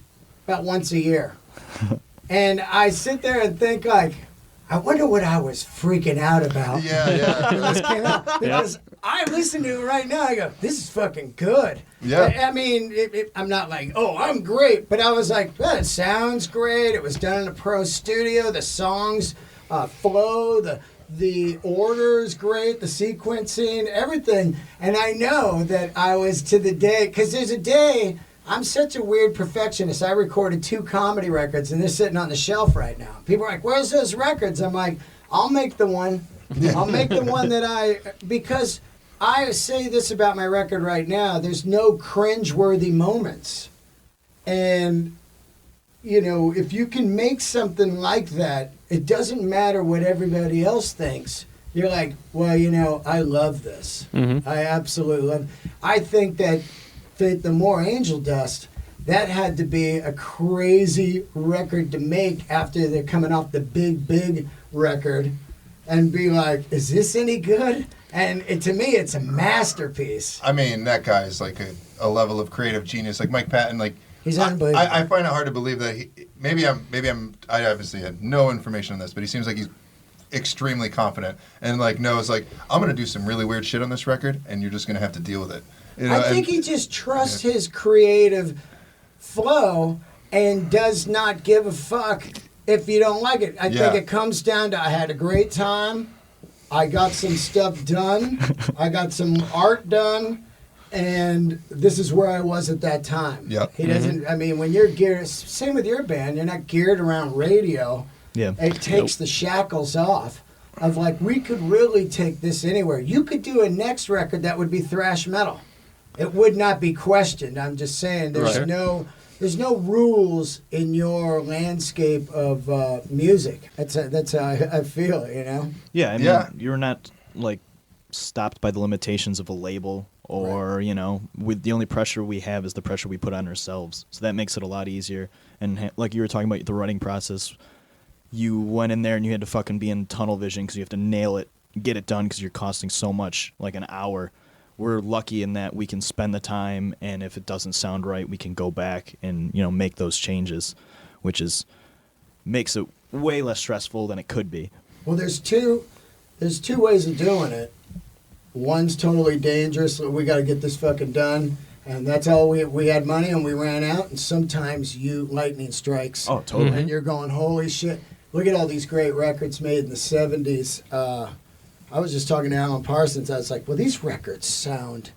about once a year, and I sit there and think like, I wonder what I was freaking out about Yeah, when yeah. this came out, because I listen to it right now. I go, this is fucking good. Yeah. I mean, I'm not like, oh, I'm great, but I was like, well, it sounds great. It was done in a pro studio. The songs flow. The order is great. The sequencing, everything. And I know that I was to the day, because there's a day. I'm such a weird perfectionist. I recorded 2 comedy records, and they're sitting on the shelf right now. People are like, where's those records? I'm like, I'll make the one. I'll make the one because I say this about my record right now. There's no cringeworthy moments. And, you know, if you can make something like that, it doesn't matter what everybody else thinks. You're like, well, you know, I love this. I absolutely love it. I think that Faith No More, Angel Dust, that had to be a crazy record to make after they're coming off the big record and be like, is this any good? And to me, it's a masterpiece. I mean, that guy is like a level of creative genius. Like Mike Patton, like, He's unbelievable. I find it hard to believe that I obviously had no information on this, but he seems like he's extremely confident and like knows like, I'm going to do some really weird shit on this record and you're just going to have to deal with it. You know, I think he just trusts his creative flow and does not give a fuck if you don't like it. I think it comes down to, I had a great time. I got some stuff done. I got some art done. And this is where I was at that time. Yep. He doesn't, I mean, when you're geared, same with your band, you're not geared around radio. Yeah. It takes the shackles off of like, we could really take this anywhere. You could do a next record that would be thrash metal. It would not be questioned. I'm just saying there's no rules in your landscape of music. That's how I feel, you know? Yeah, I mean, Yeah. you're not like stopped by the limitations of a label or, you know, with the only pressure we have is the pressure we put on ourselves. So that makes it a lot easier. And like you were talking about the writing process, you went in there and you had to fucking be in tunnel vision because you have to nail it, get it done because you're costing so much, like an hour. We're lucky in that we can spend the time, and if it doesn't sound right, we can go back and, you know, make those changes, which makes it way less stressful than it could be. Well, there's two ways of doing it. One's totally dangerous. We got to get this fucking done, and that's all we had money and we ran out. And sometimes lightning strikes. Oh, totally. And you're going, holy shit! Look at all these great records made in the '70s. I was just talking to Alan Parsons. I was like, well, these records sound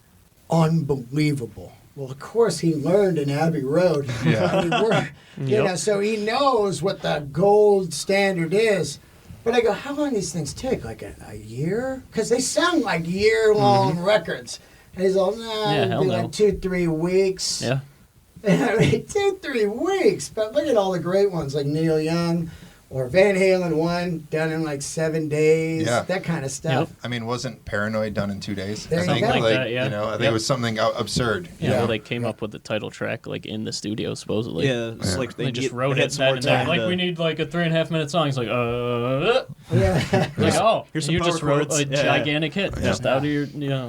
unbelievable. Well, of course, he learned in Abbey Road. Yeah. You know, so he knows what the gold standard is. But I go, how long do these things take? Like a year? Because they sound like year-long records. And he's all, nah, Yeah, it'll hell be no. like 2-3 weeks. Yeah. I mean, 2-3 weeks. But look at all the great ones like Neil Young, Or Van Halen 1 done in like 7 days. Yeah. That kind of stuff. I mean, wasn't Paranoid done in 2 days? There I you think, go. Like that, yeah. You know, I think Yep. it was something absurd. Yeah, you know? well, they came up with the title track like in the studio supposedly. Yeah, it's like They just wrote had it some more then and they're time like, to- we need like a 3.5 minute song. It's like, Yeah. like, oh, here's and you some just power wrote chords. a Yeah. gigantic hit just Yeah. out of your,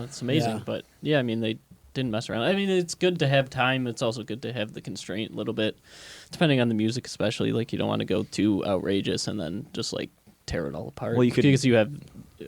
it's amazing. Yeah. But yeah, I mean, they didn't mess around. I mean, it's good to have time. It's also good to have the constraint a little bit, depending on the music, especially. Like, you don't want to go too outrageous and then just like tear it all apart. Well, you could- because you have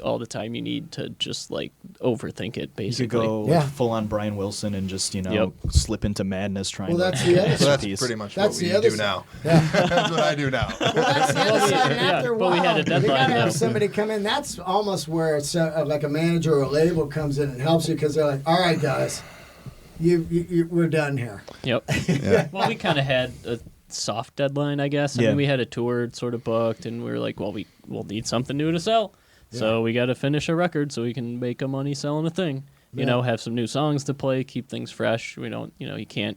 all the time you need to just like overthink it, You basically. could go Yeah. full on Brian Wilson and just Yep. slip into madness trying Well, to. that's the other So that's piece. pretty much That's what we the other do side. now. Yeah. That's what I do now. Well, that's the other side. And Yeah, after a but we while, had a you deadline, gotta have though. somebody come in. That's almost where it's like a manager or a label comes in and helps you because they're like, all right, guys, we're done here. Yep. Yeah. Well, we kind of had a soft deadline, I guess. I Yeah. mean, we had a tour sort of booked, and we were like, well, we'll need something new to sell. So we got to finish a record so we can make a money selling a thing. You know, have some new songs to play, keep things fresh. We don't, you can't,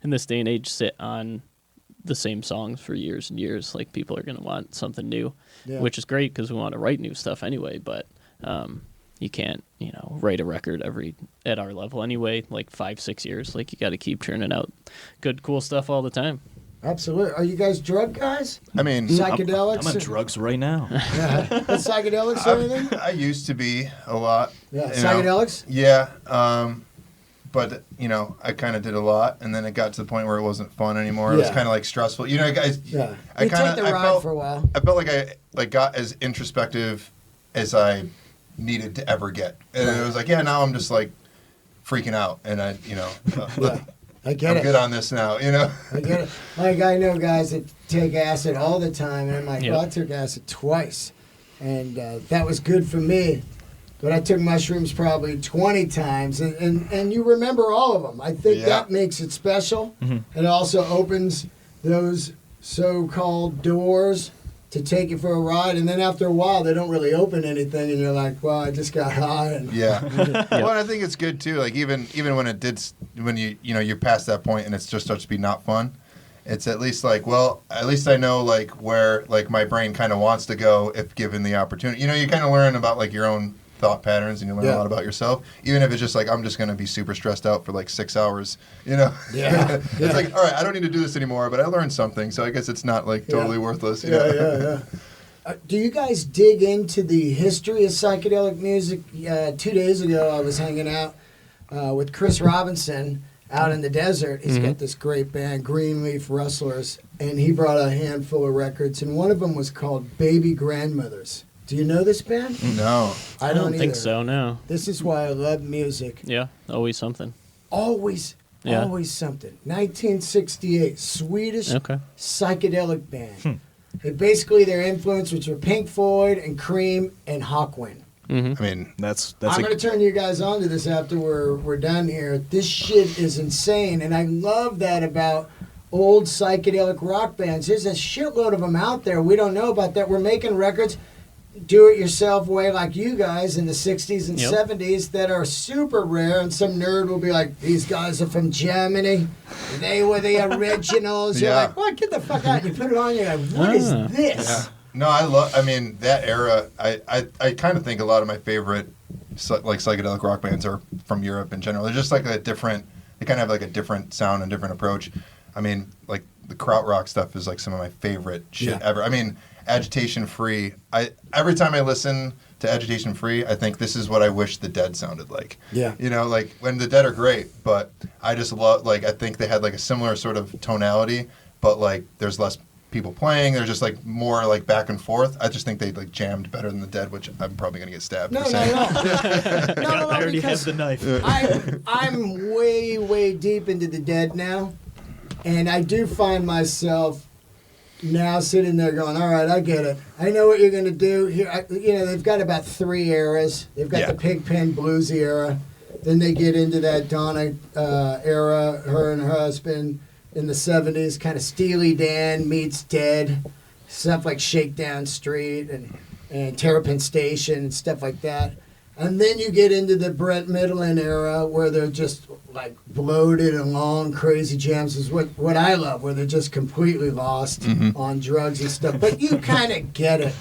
in this day and age, sit on the same songs for years and years. Like, people are going to want something new, which is great because we want to write new stuff anyway. But you can't, write a record at our level anyway, like 5-6 years. Like, you got to keep churning out good, cool stuff all the time. Absolutely. Are you guys drug guys? I mean, Psychedelics? I'm on drugs right now. Yeah. But psychedelics or anything? I used to be a lot. Yeah. you know. Psychedelics? Yeah. But, I kind of did a lot, and then it got to the point where it wasn't fun anymore. It was Yeah. kind of like stressful. Guys, Yeah. I You kinda- take the I ride felt- for a while. I felt like I got as introspective as I needed to ever get. And it was like, yeah, now I'm just like freaking out. And I get I'm it. good on this now, I get it. Like, I know guys that take acid all the time, and I'm like, Yep. well, I took acid twice, and that was good for me. But I took mushrooms probably 20 times, and you remember all of them. I think that makes it special. It also opens those so-called doors to take you for a ride, and then after a while, they don't really open anything, and you're like, well, I just got high. And Yeah. Well, and I think it's good too. Like even when you're past that point and it just starts to be not fun, it's at least like, well, at least I know like where like my brain kind of wants to go if given the opportunity. You kind of learn about like your own thought patterns and you learn a lot about yourself, even if it's just like I'm just going to be super stressed out for like 6 hours, Yeah. It's like, all right, I don't need to do this anymore, but I learned something, so I guess it's not like totally worthless. Yeah. Do you guys dig into the history of psychedelic music? 2 days ago, I was hanging out with Chris Robinson out in the desert. He's got this great band, Greenleaf Rustlers, and he brought a handful of records, and one of them was called Baby Grandmothers. Do you know this band? No. I don't think either. so, no. This is why I love music. Yeah, always something. Always something. 1968, Swedish psychedelic band. Basically, their influence, which were Pink Floyd and Cream and Hawkwind. I mean, That's I'm going to turn you guys on to this after we're done here. This shit is insane, and I love that about old psychedelic rock bands. There's a shitload of them out there. We don't know about that. We're making records do-it-yourself way like you guys in the 60s and 70s that are super rare, and some nerd will be like, these guys are from Germany. They were the originals. You're like, what? Get the fuck out. You put it on, you're like, what is this? yeah. No, I mean, that era, I kind of think a lot of my favorite like psychedelic rock bands are from Europe in general. They're just like they kind of have like a different sound and different approach. I mean, like the krautrock stuff is like some of my favorite shit ever. I mean, Agitation Free. Every time I listen to Agitation Free, I think this is what I wish the Dead sounded like. Yeah. Like when the Dead are great, but I just love, like, I think they had like a similar sort of tonality, but like there's less people playing. They're just like more like back and forth. I just think they like jammed better than the Dead, which I'm probably gonna get stabbed No, for no, saying. no. No, I already because have the knife. I'm way deep into the Dead now, and I do find myself now sitting there going, all right, I get it. I know what you're going to do here. They've got about 3 eras. They've got the Pigpen bluesy era. Then they get into that Donna era, her and her husband in the 70s, kind of Steely Dan meets Dead, stuff like Shakedown Street and Terrapin Station and stuff like that. And then you get into the Brett Midland era where they're just like bloated and long, crazy jams is what I love, where they're just completely lost on drugs and stuff. But you kind of get it.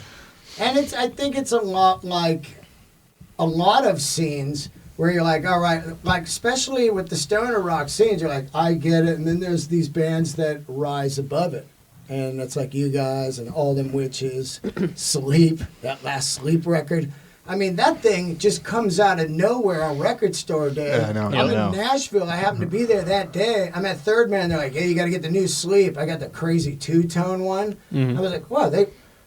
And I think it's a lot like a lot of scenes where you're like, all right, like especially with the stoner rock scenes, you're like, I get it. And then there's these bands that rise above it. And it's like you guys and All Them Witches, Sleep, that last Sleep record. I mean, that thing just comes out of nowhere on record store day. Yeah, I know. I'm in Nashville. I happened to be there that day. I'm at Third Man. They're like, hey, you got to get the new Sleep. I got the crazy two-tone one. I was like, wow,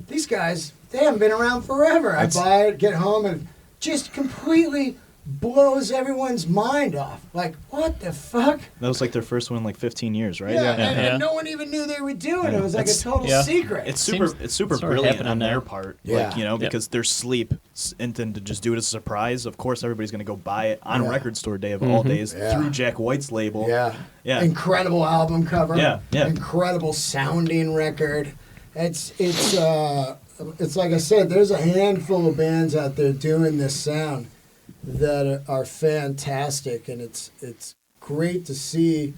these guys, they haven't been around forever. I buy it, get home, and just completely blows everyone's mind off. Like, what the fuck? That was like their first one in like 15 years, right? Yeah, and no one even knew they were doing it. It was like a total secret. It's super brilliant on their part, like, you know, because their Sleep, and then to just do it as a surprise. Of course, everybody's gonna go buy it on record store day of all days through Jack White's label. Yeah. Incredible album cover. Yeah. Incredible sounding record. It's like I said. There's a handful of bands out there doing this sound that are fantastic, and it's great to see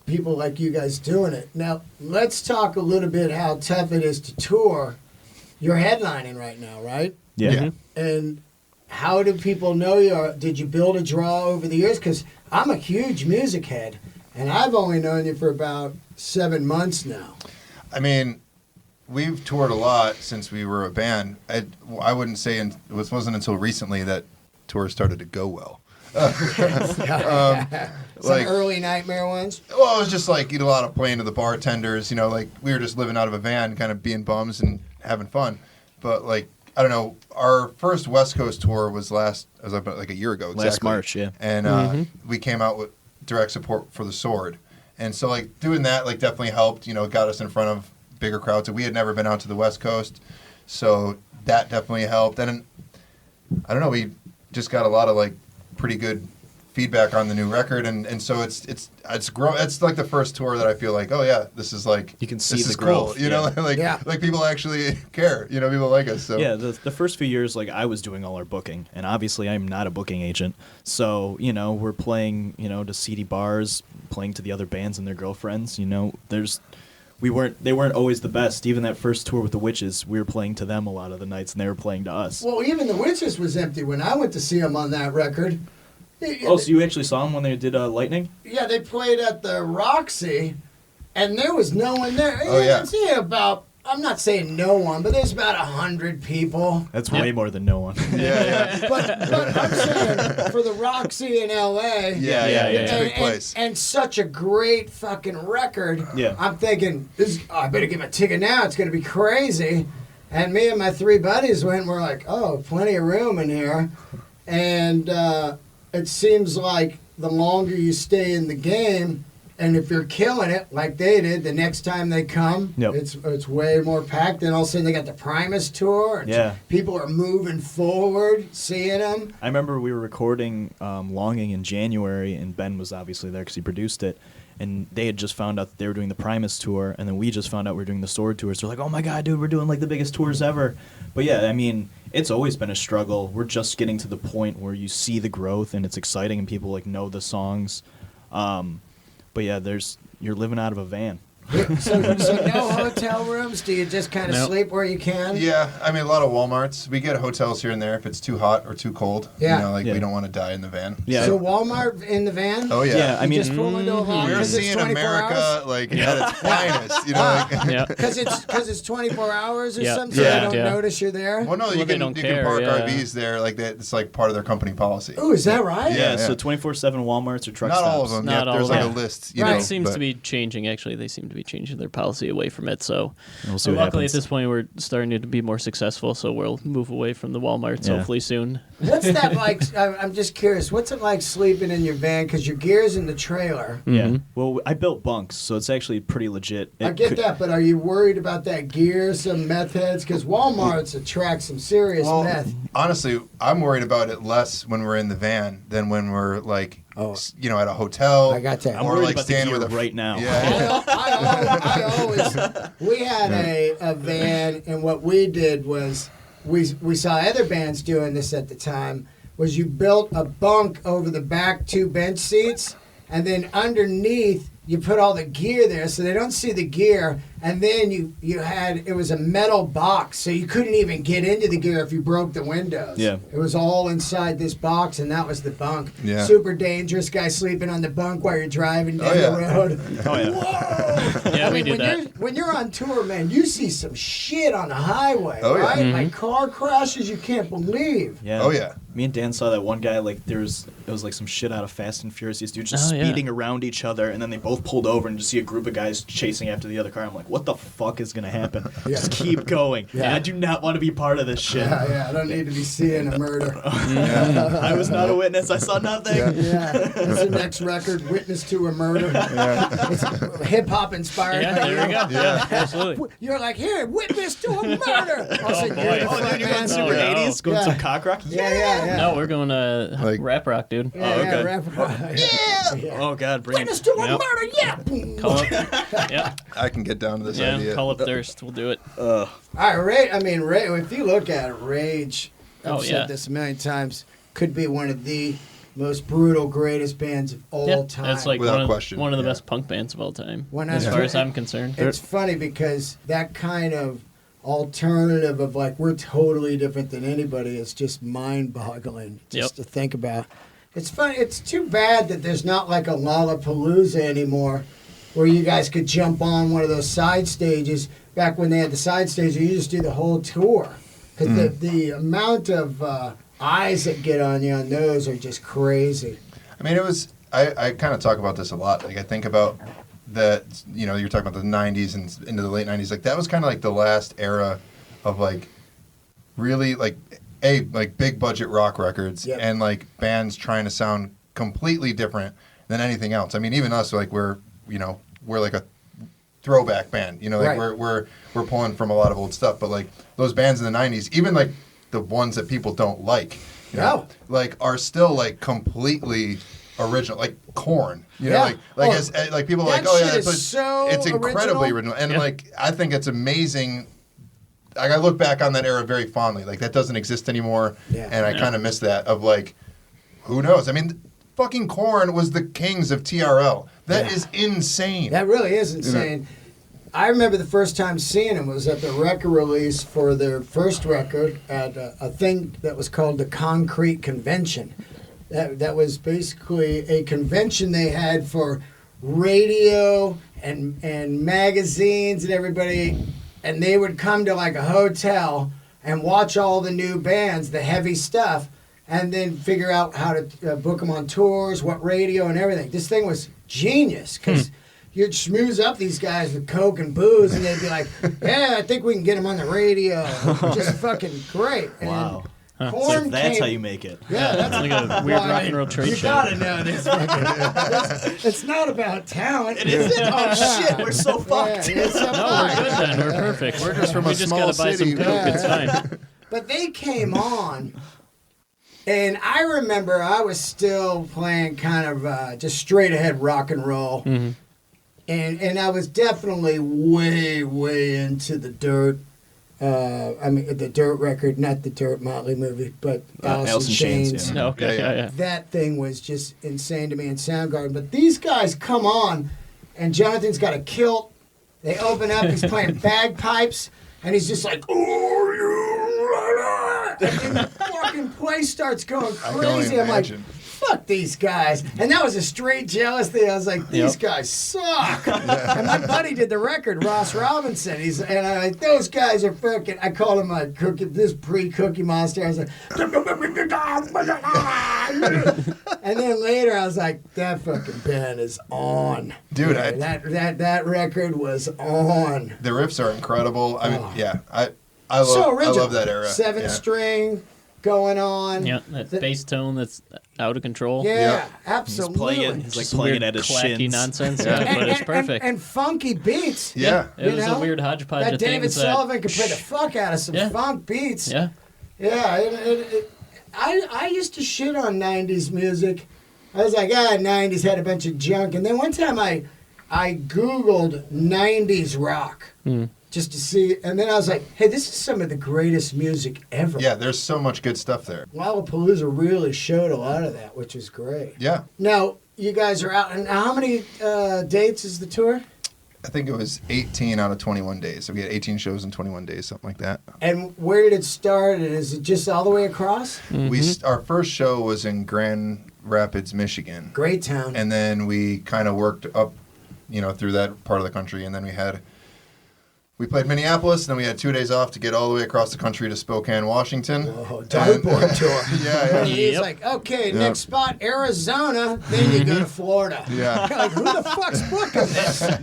people like you guys doing it. Now, let's talk a little bit how tough it is to tour. You're headlining right now, right? Yeah. And how do people know you? Did you build a draw over the years? Because I'm a huge music head, and I've only known you for about 7 months now. I mean, we've toured a lot since we were a band. I wouldn't say it wasn't until recently that tours started to go well. Some early nightmare ones? Well, it was just like, a lot of playing to the bartenders, like we were just living out of a van, kind of being bums and having fun. But like, I don't know, our first West Coast tour was about like a year ago. Exactly. Last March, yeah. And we came out with direct support for The Sword. And so like doing that like definitely helped, got us in front of bigger crowds. We had never been out to the West Coast. So that definitely helped. And I don't know, we just got a lot of like pretty good feedback on the new record, and so it's grown. It's like the first tour that I feel like, oh yeah, this is like, you can see this the is growth, cool, like people actually care, people like us. So yeah, the first few years, like I was doing all our booking, and obviously I'm not a booking agent, so we're playing to seedy bars, playing to the other bands and their girlfriends. They weren't always the best. Even that first tour with the Witches, we were playing to them a lot of the nights, and they were playing to us. Well, even the Witches was empty when I went to see them on that record. Oh, so you actually saw them when they did Lightning? Yeah, they played at the Roxy, and there was no one there. Oh, yeah. I'm not saying no one, but there's about 100 people. That's way more than no one. Yeah. But I'm saying for the Roxy in L.A. Yeah. It's a big place. And such a great fucking record. Yeah. I'm thinking, I better get my ticket now. It's going to be crazy. And me and my 3 buddies went and we're like, oh, plenty of room in here. And it seems like the longer you stay in the game, and if you're killing it like they did, the next time they come, it's way more packed. And all of a sudden they got the Primus tour. And people are moving forward, seeing them. I remember we were recording Longing in January, and Ben was obviously there because he produced it. And they had just found out that they were doing the Primus tour, and then we just found out we were doing the Sword tour. So they're like, oh my God, dude, we're doing like the biggest tours ever. But yeah, I mean, it's always been a struggle. We're just getting to the point where you see the growth, and it's exciting, and people like know the songs. But yeah, you're living out of a van. So no hotel rooms? Do you just kind of sleep where you can? Yeah, I mean, a lot of Walmarts. We get hotels here and there if it's too hot or too cold. Yeah. We don't want to die in the van. Yeah. So Walmart in the van? Oh, yeah. Yeah, I mean, just pull into a lot we're seeing America at its finest. Because it's 24 hours or something, Yeah. so they don't notice you're there? Well, no, you can park RVs there. Like that. It's like part of their company policy. Oh, is that right? Yeah, so 24/7 Walmarts or truck Not stops. all of them. Not all there's of like them. a list. It seems to be changing, actually. They seem to be changing their policy away from it. So we'll see what luckily happens. at this point we're starting to be more successful, so we'll move away from the Walmarts hopefully soon. What's that like? I'm just curious. What's it like sleeping in your van? Because your gear's in the trailer. Yeah. Well, I built bunks, so it's actually pretty legit. I get that, but are you worried about that gear, some meth heads? Because Walmarts attract some serious meth. Honestly, I'm worried about it less when we're in the van than when we're like, at a hotel. I got that. I'm or worried like about staying the gear with a right now. Yeah. I always, we had a van, and what we did was we saw other bands doing this at the time. was you built a bunk over the back 2 bench seats, and then underneath you put all the gear there so they don't see the gear, and then you had, it was a metal box, so you couldn't even get into the gear if you broke the windows. Yeah. It was all inside this box, and that was the bunk. Yeah. Super dangerous, guy sleeping on the bunk while you're driving down the road. Oh, yeah. Whoa! Yeah, we do that. When you're on tour, man, you see some shit on the highway, Oh, yeah. right? Mm-hmm. Like car crashes you can't believe. Yeah. Oh, yeah. Me and Dan saw that one guy, like, it was like some shit out of Fast and Furious. These dudes just Oh, yeah. speeding around each other, and then they both pulled over and just see a group of guys chasing after the other car. I'm like, what the fuck is going to happen? Just keep going. Yeah. I do not want to be part of this shit. Yeah, I don't need to be seeing a murder. I was not a witness. I saw nothing. Yeah, that's the next record, Witness to a Murder. It's hip-hop inspired. Yeah, by there we you. go. Yeah, absolutely. You're like, here, Witness to a Murder. Also, boy. you're the Oh, dude, you're front going man. super no. 80s? Going Yeah. some cock rock? Yeah. No, we're going to Like- rap rock, dude. Yeah, Oh, okay. rap. Oh, God, bring Witness it. to a Yep. murder, yeah. Call up, yeah, I can get down to this yeah. idea. Call up Thirst. We'll do it. All right, if you look at it, Rage, I've Oh, said yeah. this a million times, could be one of the most brutal, greatest bands of all Yeah, time. that's like Without one of, question, one of the yeah. best punk bands of all time, When as I- far as I'm concerned. It's funny because that kind of alternative of like we're totally different than anybody is just mind-boggling just to think about. It's funny. It's too bad that there's not like a Lollapalooza anymore, where you guys could jump on one of those side stages. Back when they had the side stage, you just do the whole tour because the amount of eyes that get on you on those are just crazy. I mean, it was. I kind of talk about this a lot. Like I think about that. You know, you're talking about the '90s and into the late '90s. Like that was kind of like the last era of like really like big budget rock records Yep. and like bands trying to sound completely different than anything else. I mean, even us, like we're like a throwback band. You know, like Right. we're pulling from a lot of old stuff. But like those bands in the '90s, even like the ones that people don't like, you know, like are still like completely original, like Korn. You know, like Oh, as like people are like, that oh yeah, shit is that's so it's incredibly original, and Yeah. like I think it's amazing. Like I look back on that era very fondly. Like that doesn't exist anymore, Yeah. and I kind of miss that. Of like, who knows? I mean, fucking Korn was the kings of TRL. That is insane. That really is insane. I remember the first time seeing them was at the record release for their first record at a thing that was called the Concrete Convention. That was basically a convention they had for radio and magazines and everybody, and they would come to like a hotel and watch all the new bands, the heavy stuff, and then figure out how to book them on tours, what radio and everything. This thing was genius because you'd schmooze up these guys with coke and booze, and they'd be like, "Yeah, I think we can get them on the radio." Just fucking great. And Wow. Korn So that's came- how you make it. Yeah, that's It's like a weird rock and roll trade you show. gotta know this. It's not about talent. It isn't? Oh, shit. We're so fucked. Yeah, it's so No, we're good then. We're perfect. We're just from we a just small gotta buy some city. coke. Yeah. It's fine. But they came on, and I remember I was still playing kind of just straight ahead rock and roll, and I was definitely way into the Dirt. I mean the Dirt record, not the Dirt Motley movie, but Alice in Chains. yeah. Okay, yeah. That thing was just insane to me in Soundgarden. But these guys come on, and Jonathan's got a kilt. They open up, he's playing bagpipes, and he's just like, "Oh, you!" And then the fucking place starts going I can only crazy. I'm like, imagine. fuck these guys. And that was a straight jealous thing. I was like, these Yep. guys suck. And my buddy did the record, Ross Robinson. And I'm like, those guys are fucking, I called him a cookie, this pre-Cookie Monster. I was like, and then later I was like, that fucking band is on. Dude, Yeah, that record was on. The riffs are incredible. I mean, Oh. yeah, I So love original. I love that era. Seven yeah. string going on. Yeah, that bass tone that's out of control. Yeah, Yeah. absolutely. Playing it. He's like Just playing weird, it at his clacky shins. nonsense. Yeah, but it's perfect. And funky beats. Yeah. It was You know, a weird hodgepodge That of David things Sullivan could play the fuck out of some Yeah. funk beats. Yeah. Yeah, I used to shit on 90s music. I was like, 90s had a bunch of junk. And then one time I Googled 90s rock just to see. And then I was like, hey, this is some of the greatest music ever. Yeah, there's so much good stuff there. Lollapalooza really showed a lot of that, which is great. Yeah. Now, you guys are out, and how many dates is the tour? I think it was 18 out of 21 days. So we had 18 shows in 21 days, something like that. And where did it start? And is it just all the way across? Our first show was in Grand Rapids, Michigan. Great town. And then we kind of worked up, through that part of the country. And then we played Minneapolis, and then we had 2 days off to get all the way across the country to Spokane, Washington. Whoa, dartboard tour. Yeah. He's like, okay, next spot, Arizona. Then you go to Florida. Yeah. You're like, who the fuck's booking this? It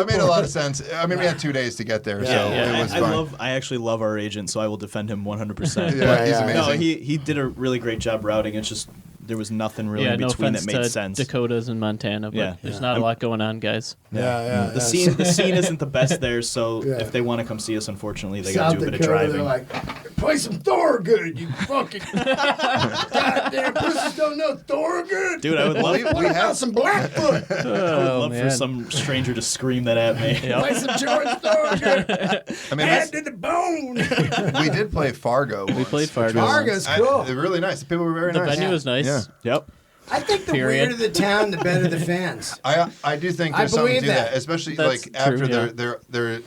made a lot of sense. I mean, we had 2 days to get there, so it was fine. I actually love our agent, so I will defend him 100%. Yeah, he's amazing. No, he did a really great job routing. It's just there was nothing really in between that made sense. Dakotas and Montana, but there's not a lot going on, guys. The scene isn't the best there, so if they want to come see us, unfortunately, they got to do a bit of driving. They're like, play some Thorogood, you fucking goddamn pussies don't know Thorogood. Dude, I would love. We have some Blackfoot. I would love for some stranger to scream that at me. Play some George Thorogood. I mean, Head to the bone. We did play Fargo. We played Fargo. Fargo's cool. They're really nice. The people were very nice. The venue was nice. Yeah. Yep. I think the weirder the town, the better the fans. I do think there's something to that, especially That's like after true, they're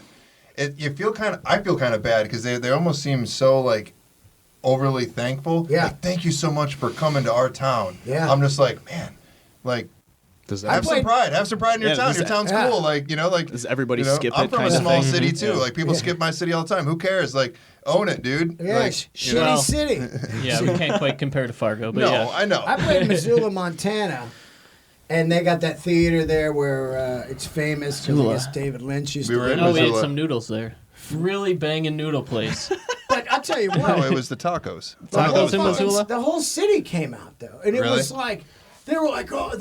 you feel I feel kind of bad because they almost seem so like overly thankful. Yeah. Like, thank you so much for coming to our town. Yeah. I'm just like, man, like. Have some pride. Have some pride in your town. Your town's cool. Like, Does everybody skip it? I'm from kind a of small thing? city too. Like people skip my city all the time. Who cares? Like, own it, dude. Yeah, like, shitty city. Yeah, we can't quite compare to Fargo, but No, I know. I played in Missoula, Montana, and they got that theater there where it's famous. 'Cause I guess David Lynch used We to were live. in we ate Missoula. some noodles there. Really banging noodle place. But I'll tell you what. No, it was the tacos. the Tacos whole in fucking- Missoula? The whole city came out, though. And it Really? was like, they were like, oh,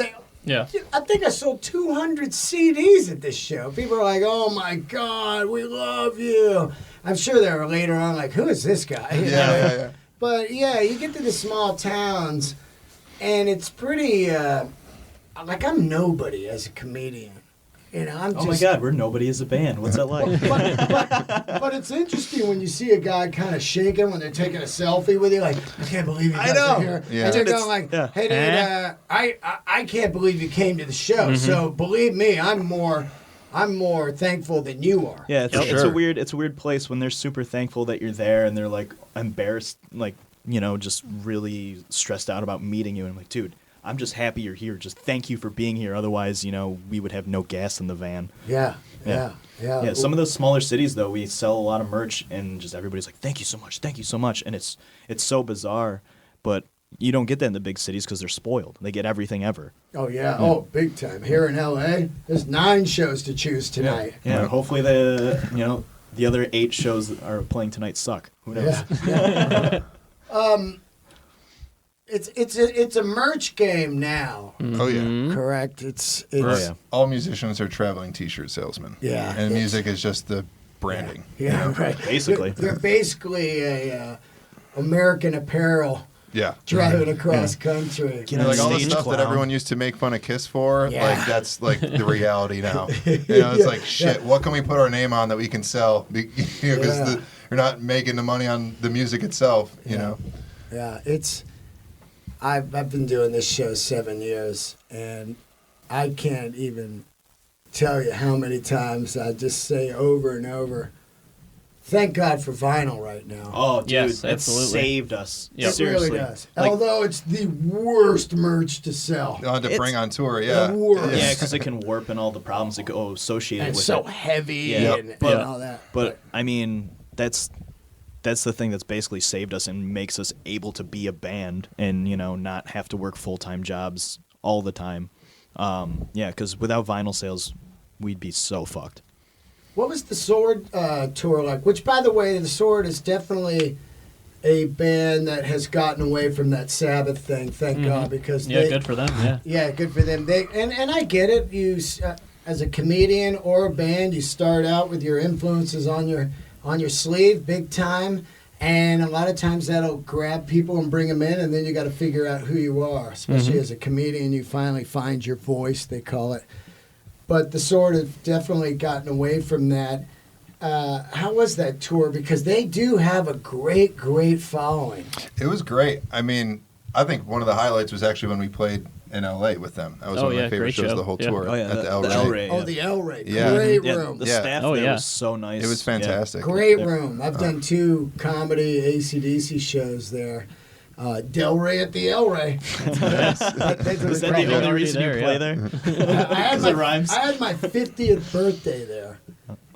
Yeah. I think I sold 200 CDs at this show. People are like, oh my God, we love you. I'm sure they were later on like, who is this guy? You know? Yeah. But yeah, you get to the small towns, and it's pretty, like I'm nobody as a comedian. You know, I'm just. Oh my God, we're nobody as a band. What's that like? But it's interesting when you see a guy kind of shaking when they're taking a selfie with you, like, I can't believe you guys are here. Yeah. And they're Dude, going like, yeah. hey, dude, I can't believe you came to the show. So believe me, I'm more thankful than you are. Yeah, it's Sure. it's a weird place when they're super thankful that you're there and they're like embarrassed, like just really stressed out about meeting you. And I'm like, dude, I'm just happy you're here. Just thank you for being here. Otherwise, we would have no gas in the van. Yeah. Yeah, some of those smaller cities though, we sell a lot of merch and just everybody's like, thank you so much, and it's so bizarre, but you don't get that in the big cities because they're spoiled. They get everything ever. Oh yeah. Oh, big time. Here in LA, there's 9 shows to choose tonight. Yeah, hopefully the other 8 shows that are playing tonight suck. Who knows? Yeah. It's a merch game now. Oh yeah. Correct. It's All musicians are traveling T-shirt salesmen. Yeah. And music is just the branding. Yeah, right. Basically. You're basically a American Apparel Yeah. driving across country. Get Like all the Stage stuff clown. that everyone used to make fun of Kiss for, Yeah. like that's like the reality now. It's like shit. What can we put our name on that we can sell? Because Yeah. you're not making the money on the music itself. You know. Yeah, I've been doing this show 7 years, and I can't even tell you how many times I just say over and over, thank God for vinyl right now. Oh, dude, Yes, that absolutely. saved us. Yep. It Seriously. really does. Like, Although it's the worst merch to sell. To It's bring on tour, yeah. the worst. yeah, because it can warp and all the problems that go associated And with so it. heavy Yeah. and But- all that. But I mean, that's the thing that's basically saved us and makes us able to be a band and not have to work full-time jobs all the time. Yeah, because without vinyl sales, we'd be so fucked. What was the Sword tour like? Which, by the way, the Sword is definitely a band that has gotten away from that Sabbath thing. Thank God, because Good for them. Yeah. Yeah, good for them. And I get it. You as a comedian or a band, you start out with your influences on your sleeve, big time, and a lot of times that'll grab people and bring them in, and then you got to figure out who you are. Especially as a comedian, you finally find your voice, they call it. But the Sword have definitely gotten away from that. how was that tour? Because they do have a great following. It was great. I mean, I think one of the highlights was actually when we played in LA with them. That was one of my favorite great shows show. of the whole Yeah. tour Oh, yeah, at the El the Rey. El Rey. Oh, the El Rey. Yeah. Great Yeah, room. the Yeah. staff Oh, there yeah. was so nice. It was fantastic. Great room. I've done 2 comedy AC/DC shows there. Del Rey at the El Rey. Is that the only reason you play there? I had my 50th birthday there.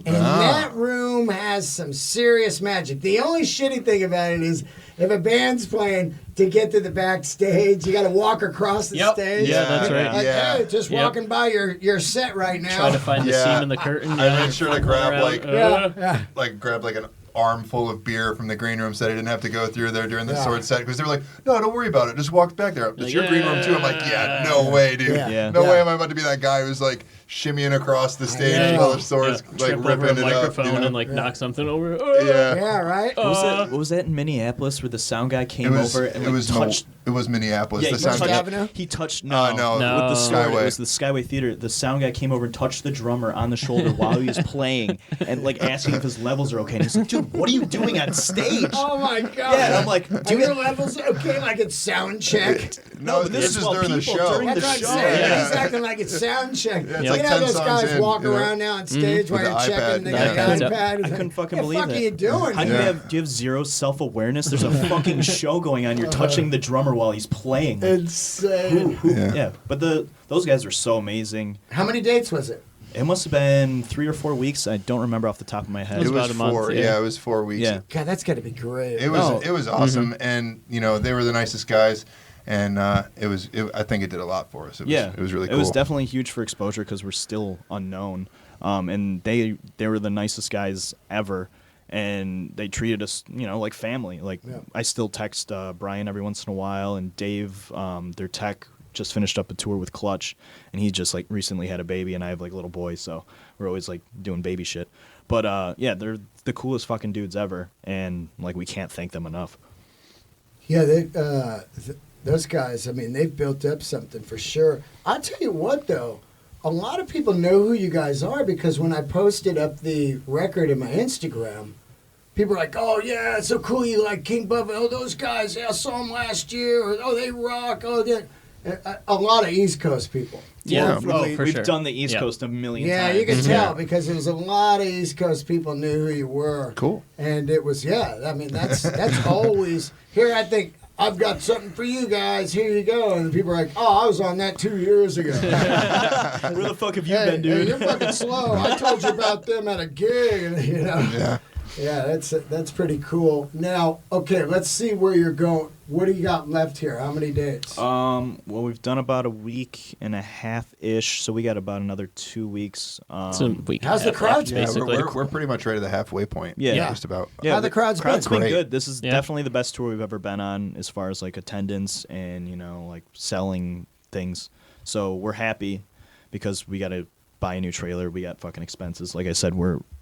And that room has some serious magic. The only shitty thing about it is if a band's playing, to get to the backstage, you got to walk across the stage. Yeah, that's right. Like, Yeah. hey, just walking by your set right now. Try to find the Yeah. seam in the curtain. I made sure to grab yeah. grab like an armful of beer from the green room so I didn't have to go through there during the sword set because they were like, no, don't worry about it. Just walk back there. It's your green room too. I'm like, yeah, no way, dude. Yeah. No way am I about to be that guy who's like shimmying across the stage while the swords like trip over ripping a it up. microphone You know? and like knock something over. Yeah. Yeah, right? What was that in Minneapolis where the sound guy came over and like, touched? It was Minneapolis. Yeah, the he sound touched, guy- Avenue? he touched no. with the sword. Skyway. It was the Skyway Theater. The sound guy came over and touched the drummer on the shoulder while he was playing and like asking if his levels are okay. And he's like, "Dude, what are you doing on stage?" Oh my god! Yeah, and I'm like, Are your levels okay? Like it's sound checked. No, but this this is is while during the people show. during That's the what I'm show. saying. Yeah. He's acting like it's sound checked. it's you like know 10 those songs guys in, walk you know? around now on stage while With you're the checking iPad. and they Yeah. got the I iPad. I couldn't fucking What believe the fuck it. are you doing? How do you have zero self-awareness? There's a fucking show going on. You're touching the drummer while he's playing. Insane. Yeah, but those guys were so amazing. How many dates was it? It must have been 3 or 4 weeks. I don't remember off the top of my head. It was It was about a month, 4. yeah. Yeah, it was 4 weeks. Yeah. God, that's got to be great. It was awesome, and they were the nicest guys, and I think it did a lot for us. It was really cool. It was definitely huge for exposure because we're still unknown, and they were the nicest guys ever, and they treated us like family. Like I still text Brian every once in a while, and Dave, their tech, just finished up a tour with Clutch, and he just like recently had a baby, and I have like little boys, so we're always like doing baby shit. But yeah, they're the coolest fucking dudes ever, and like we can't thank them enough. Yeah, those guys, I mean, they've built up something for sure. I'll tell you what, though, a lot of people know who you guys are because when I posted up the record in my Instagram, people are like, oh, yeah, it's so cool you like King Bubba. Oh, those guys, yeah, I saw them last year. Or, oh, they rock. Oh, they... A lot of East Coast people. Yeah. Oh, for we've sure. done the East Yeah. Coast a million Yeah, times. you can tell because there was a lot of East Coast people knew who you were. Cool. And it was, I mean, that's always, here I think, I've got something for you guys, here you go. And the people are like, oh, I was on that 2 years ago. Where the fuck have you been, dude? Hey, you're fucking slow. I told you about them at a gig, and, Yeah. Yeah, that's pretty cool. Now, okay, let's see where you're going. What do you got left here? How many dates? Well, we've done about a week and a half-ish, so we got about another 2 weeks. It's a week. How's and the a half crowd? left, Yeah, basically. we're pretty much right at the halfway point. Yeah. Yeah. Just about. Yeah, How the crowd's been? been Great. good. This is Yeah. definitely the best tour we've ever been on as far as like attendance and like selling things. So we're happy because we got to buy a new trailer. We got fucking expenses. Like I said,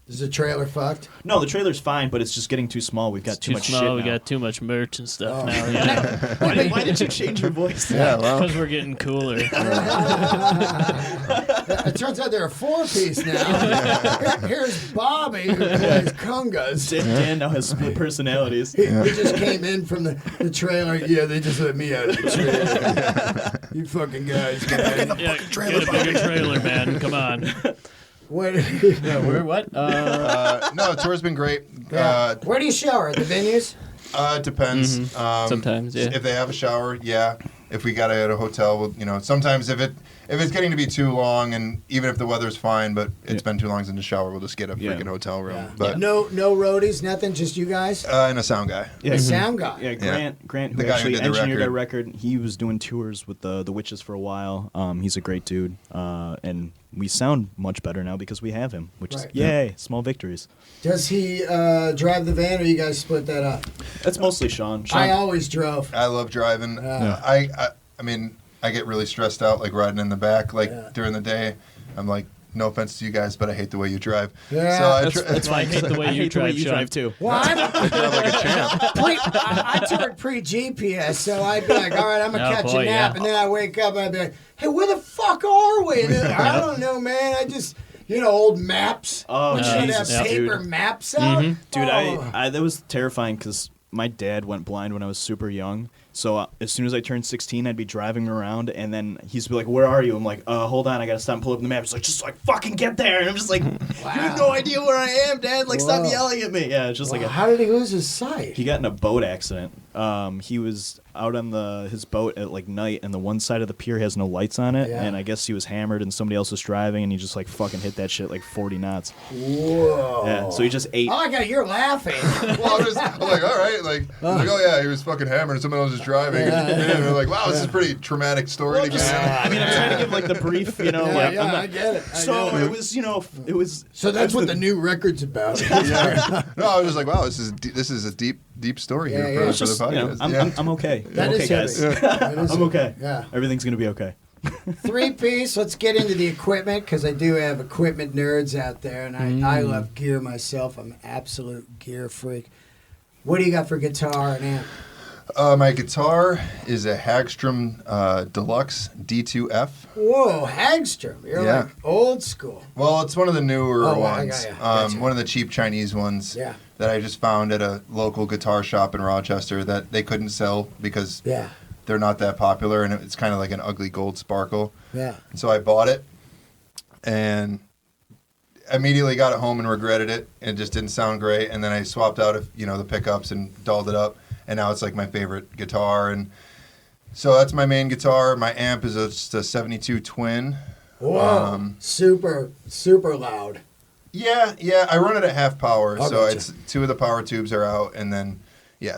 Is the trailer fucked? no, the trailer's fine, but it's just getting too small. We've got It's too much small. shit We now. got too much merch and stuff Oh. now. Yeah. Why did you change your voice? Yeah, well, Because we're getting cooler. It turns out they're a 4-piece now. Here's Bobby, who plays congas. Dan now has split personalities. He just came in from the trailer. Yeah, they just let me out of the trailer. You fucking guys, man. Yeah, get a bigger trailer, man. Come on. What? We're what? no, the tour's been great. Where do you shower? At the venues? It depends. Sometimes, yeah. If they have a shower, yeah. If we got it at a hotel, we'll, sometimes if it's getting to be too long, and even if the weather's fine, but it's been too long in the shower, we'll just get a freaking hotel room. Yeah. But No roadies, nothing, just you guys? and a sound guy. Yeah. The sound guy. Yeah, Grant, The who guy who actually did the engineered our record. record, he was doing tours with the Witches for a while. He's a great dude, and we sound much better now because we have him, which Right. is yay, small victories. Does he drive the van, or you guys split that up? That's mostly Sean. I always drove. I love driving. Yeah. I mean, I get really stressed out like riding in the back Yeah. during the day. I'm like, no offense to you guys, but I hate the way you drive. Yeah. So I That's why I hate the way you drive, Sean. too. Well, drive like a champ. I toured pre-GPS, so I'd be like, all right, I'm going to Oh, catch boy, a nap. yeah. And then I wake up and I'd be like, hey, where the fuck are we? And then, I don't know, man. I just, old maps. Oh, when you had to have Jesus, paper dude. maps out. Dude, Oh. I that was terrifying because my dad went blind when I was super young. So as soon as I turned 16, I'd be driving around, and then he'd be like, "Where are you?" I'm like, "Hold on, I gotta stop and pull up the map." He's like, "Just like fucking get there," and I'm just like, "You have no idea where I am, Dad. Like, stop yelling at me." Yeah, it's just like How did he lose his sight? he got in a boat accident. He was out on his boat at like night, and the one side of the pier has no lights on it, Yeah. and I guess he was hammered, and somebody else was driving, and he just like fucking hit that shit like 40 knots. Whoa. Yeah, so he just ate. Oh, I got you're laughing. Well, I'm like, all right, like, oh yeah, he was fucking hammered, and someone else was driving, and we're like, wow, this is a pretty traumatic story to get. I mean, I'm trying to give like the brief, Yeah, like, yeah, I'm not, I get it. so it was, So that's what the new record's about. Yeah. No, I was just like, wow, this is a deep story here Yeah, for yeah. the podcast. I'm okay. That I'm is okay, guys. heavy. That is I'm okay. Yeah. Everything's gonna be okay. 3-piece. Let's get into the equipment because I do have equipment nerds out there, and I love gear myself. I'm an absolute gear freak. What do you got for guitar and amp? My guitar is a Hagstrom Deluxe D2F. Whoa, Hagstrom. You're Yeah. like old school. Well, it's one of the newer Oh, ones. yeah. Gotcha. One of the cheap Chinese ones Yeah. that I just found at a local guitar shop in Rochester that they couldn't sell because Yeah. they're not that popular, and it's kind of like an ugly gold sparkle. Yeah. And so I bought it and immediately got it home and regretted it. It just didn't sound great. And then I swapped out the pickups and dolled it up. And now it's like my favorite guitar. And so that's my main guitar. My amp is just a 72 Twin. Whoa. Super, super loud. Yeah. I run it at half power. Oh, So gotcha. it's 2 of the power tubes are out. And then,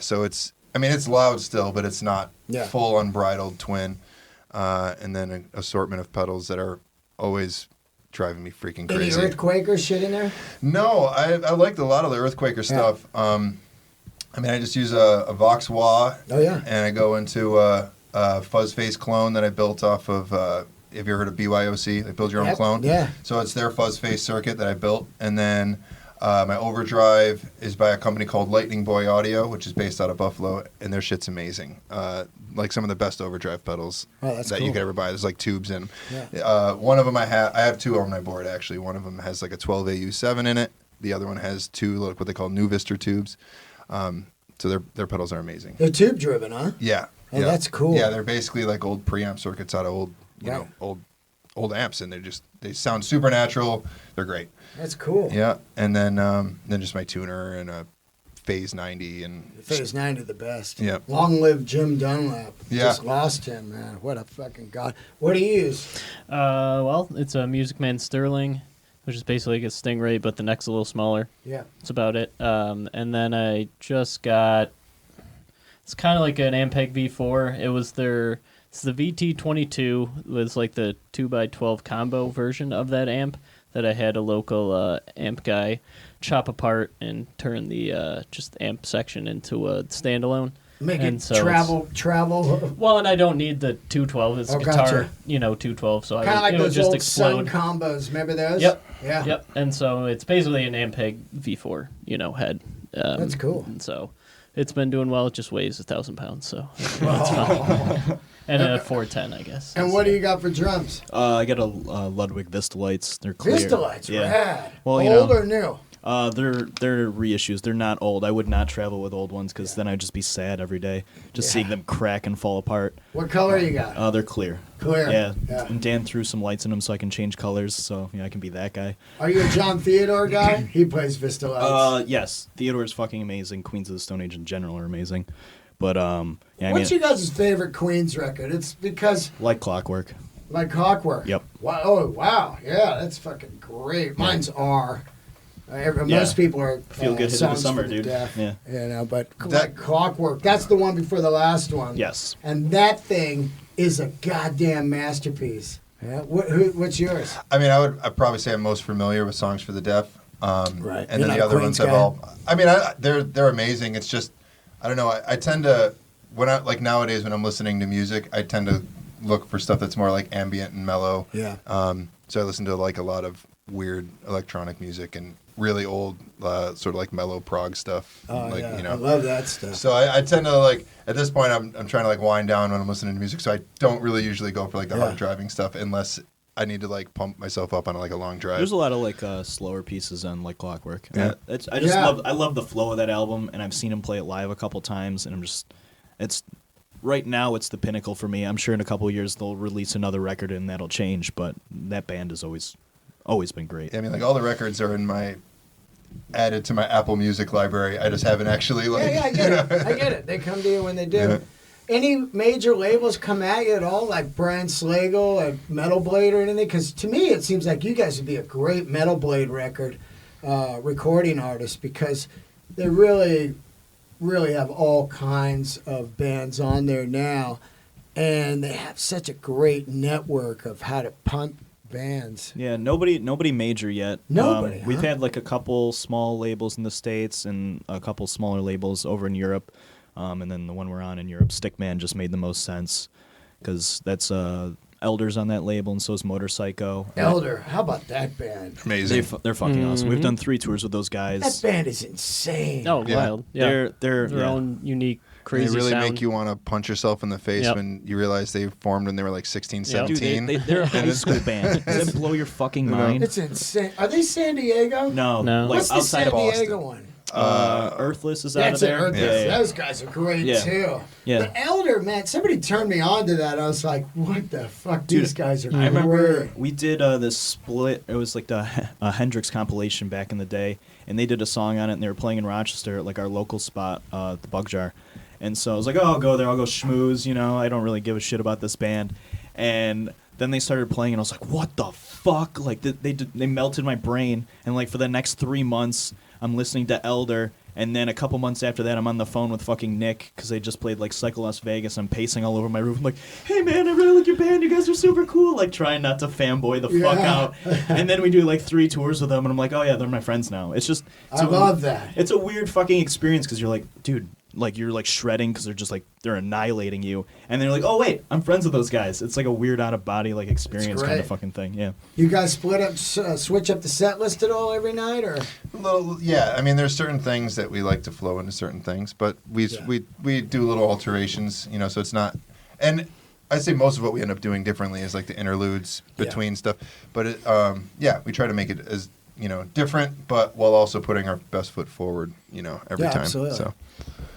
so it's loud still, but it's not full unbridled twin. And then an assortment of pedals that are always driving me freaking crazy. Any Earthquaker shit in there? No, I liked a lot of the Earthquaker stuff. I just use a Vox Wah. Oh, yeah. And I go into a fuzz face clone that I built off of, have you ever heard of BYOC? They build your own Yep, clone. yeah. So it's their fuzz face circuit that I built. And then my overdrive is by a company called Lightning Boy Audio, which is based out of Buffalo, and their shit's amazing. Like some of the best overdrive pedals that's that cool. you could ever buy. There's like tubes in them. Yeah. One of them I have 2 on my board actually. One of them has like a 12AU7 in it. The other one has 2 like what they call new Vistor tubes. So their pedals are amazing. They're tube driven, huh? Yeah. Oh, yeah. that's cool. Yeah, they're basically like old preamp circuits out of old amps, and they sound super natural. They're great. That's cool. Yeah, and then just my tuner and a Phase 90 and Phase 90 the best. Yeah. Long live Jim Dunlap. Yeah. Just lost him, man. What a fucking god. What do you use? Well, it's a Music Man Sterling, which is basically like a Stingray, but the neck's a little smaller. Yeah. That's about it. And then I just got, it's kind of like an Ampeg V4. It's the VT22 was like the 2x12 combo version of that amp that I had a local amp guy chop apart and turn the just amp section into a standalone. Make And it so travel. Well, and I don't need the 212. It's Oh, guitar, gotcha. 212. So Kind of like it would those just old explode. Sun combos. Remember those? Yep. Yeah. Yep. And so it's basically an Ampeg V4, head. That's cool. And so it's been doing well. It just weighs 1,000 pounds, so it's fine. And a 410, I guess. And what do you got for drums? I got a Ludwig Vista lights. They're clear. Vista lights, Yeah. rad. Well, Old or new? They're reissues. They're not old. I would not travel with old ones because then I'd just be sad every day, just seeing them crack and fall apart. What color you got? They're clear. Clear. Yeah. Yeah. And Dan threw some lights in them so I can change colors. So I can be that guy. Are you a John Theodore guy? He plays Vista lights. Yes. Theodore's fucking amazing. Queens of the Stone Age in general are amazing. But What's your guys' favorite Queens record? It's because like Clockwork. like Clockwork. Yep. Wow. Oh wow. Yeah, that's fucking great. Mine's R. Most people are Feel Good Hit of the Songs Summer, for the dude. Deaf, Yeah. But like Clockwork, that's the one before the last one. Yes. And that thing is a goddamn masterpiece. Yeah. What's yours? I'd probably say I'm most familiar with Songs for the Deaf. Right. And You're then not the a other Queens ones I've guy? all. They're amazing. It's just I don't know. I tend to nowadays when I'm listening to music, I tend to look for stuff that's more like ambient and mellow. Yeah. So I listen to like a lot of weird electronic music and really old sort of like mellow prog stuff. Oh like, yeah. I love that stuff. So I tend to like at this point I'm trying to like wind down when I'm listening to music. So I don't really usually go for like the hard driving stuff unless I need to like pump myself up on like a long drive. There's a lot of like slower pieces on like Clockwork. Yeah. I love the flow of that album, and I've seen him play it live a couple times, and it's right now it's the pinnacle for me. I'm sure in a couple of years they'll release another record and that'll change, but that band has always been great. Yeah, I mean, like all the records are added to my Apple Music library. I just haven't actually like. Yeah, I get it. I get it. They come to you when they do. Yeah. Any major labels come at you at all, like Brian Slagle, like Metal Blade or anything? Because to me, it seems like you guys would be a great Metal Blade record recording artist, because they really, really have all kinds of bands on there now, and they have such a great network of how to pump bands. Yeah, nobody major yet. Nobody. We've had like a couple small labels in the States and a couple smaller labels over in Europe. And then the one we're on in Europe, Stickman, just made the most sense because that's Elder's on that label, and so is Motorpsycho. Elder, how about that band? Amazing. They're fucking awesome. We've done 3 tours with those guys. That band is insane. Oh, Yeah. wild. Yeah. They're their own unique, crazy They really sound. make you want to punch yourself in the face when you realize they formed when they were like 16, Yep. 17. Dude, they're a high school band. Does that blow your fucking mind? It's insane. Are they San Diego? No. No. Like What's the outside San of Boston. Diego one? Earthless is out of That's it, there. Earthless. Yeah. Those guys are great Yeah. too. Yeah. The Elder, man, somebody turned me on to that. I was like, what the fuck? Dude, These guys are I remember great. we did this split. It was like the Hendrix compilation back in the day, and they did a song on it, and they were playing in Rochester at like our local spot, the Bug Jar. And so I was like, oh, I'll go there. I'll go schmooze. You know, I don't really give a shit about this band. And then they started playing, and I was like, what the fuck? Like they melted my brain. And like for the next 3 months, I'm listening to Elder. And then a couple months after that, I'm on the phone with fucking Nick because they just played like Cycle Las Vegas. I'm pacing all over my roof. I'm like, hey man, I really like your band. You guys are super cool. Like trying not to fanboy the fuck out. And then we do like 3 tours with them, and I'm like, oh yeah, they're my friends now. It's just, I love that. It's a weird fucking experience because you're like, dude, like you're like shredding because they're just like they're annihilating you, and then you're like, oh wait, I'm friends with those guys. It's like a weird out of body like experience kind of fucking thing. Yeah. You guys split up, switch up the set list at all every night, or? Yeah, I mean, there's certain things that we like to flow into certain things, but we do little alterations, you know, so it's not. And I'd say most of what we end up doing differently is like the interludes between stuff. But we try to make it as different, but while also putting our best foot forward, every time. Absolutely. So.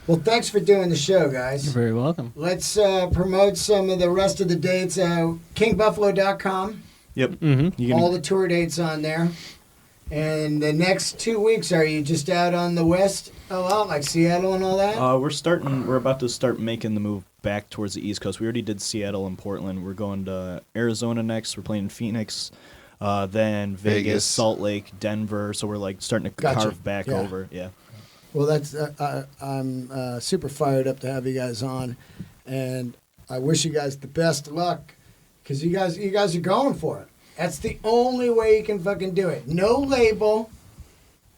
Well, thanks for doing the show, guys. You're very welcome. Let's promote some of the rest of the dates. KingBuffalo.com. Yep. Mm-hmm. All the tour dates on there. And the next 2 weeks, are you just out on the west a lot, like Seattle and all that? We're about to start making the move back towards the East Coast. We already did Seattle and Portland. We're going to Arizona next. We're playing Phoenix, then Vegas, Salt Lake, Denver. So we're like starting to carve back over. Yeah. Well, that's I'm super fired up to have you guys on, and I wish you guys the best of luck, because you guys are going for it. That's the only way you can fucking do it. No label,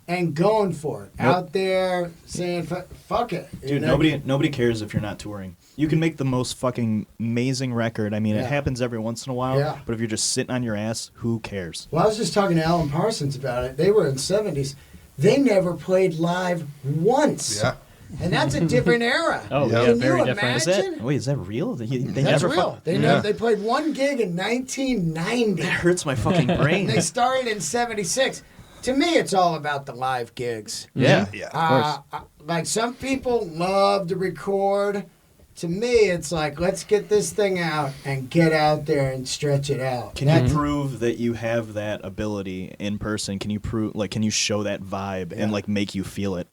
and going for it. Nope. Out there saying fuck it. Dude, nobody cares if you're not touring. You can make the most fucking amazing record. I mean, it happens every once in a while. Yeah. But if you're just sitting on your ass, who cares? Well, I was just talking to Alan Parsons about it. They were in the 70s. They never played live once. Yeah. And that's a different era. Oh, Yeah. yeah, Can very you different. imagine? Is that real? They That's never real. They played one gig in 1990. That hurts my fucking brain. They started in 76. To me, it's all about the live gigs. Yeah. Yeah, of course. Like some people love to record. To me, it's like, let's get this thing out and get out there and stretch it out. Can you prove that you have that ability in person? Can you can you show that vibe and like make you feel it,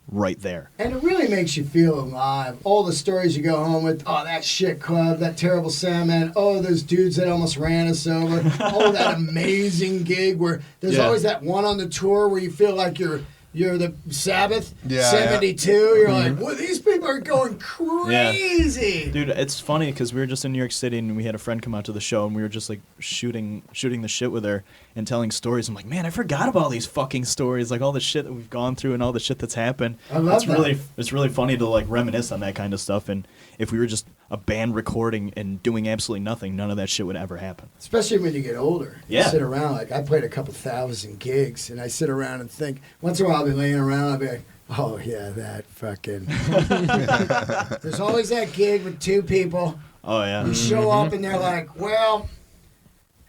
right there? And it really makes you feel alive. All the stories you go home with, oh, that shit club, that terrible sound man, oh, those dudes that almost ran us over, oh, that amazing gig where there's always that one on the tour where you feel like you're the Sabbath, 72. You're like, well, these people are going crazy. Yeah. Dude, it's funny because we were just in New York City and we had a friend come out to the show and we were just like shooting the shit with her and telling stories. I'm like, man, I forgot about all these fucking stories, like all the shit that we've gone through and all the shit that's happened. I love that. It's really funny to like reminisce on that kind of stuff. And if we were just a band recording and doing absolutely nothing, none of that shit would ever happen. Especially when you get older. Yeah. You sit around, like I played a couple thousand gigs, and I sit around and think, once in a while I'll be laying around, I'll be like, oh yeah, that fucking... There's always that gig with 2 people. Oh, yeah. You show up and they're like, well,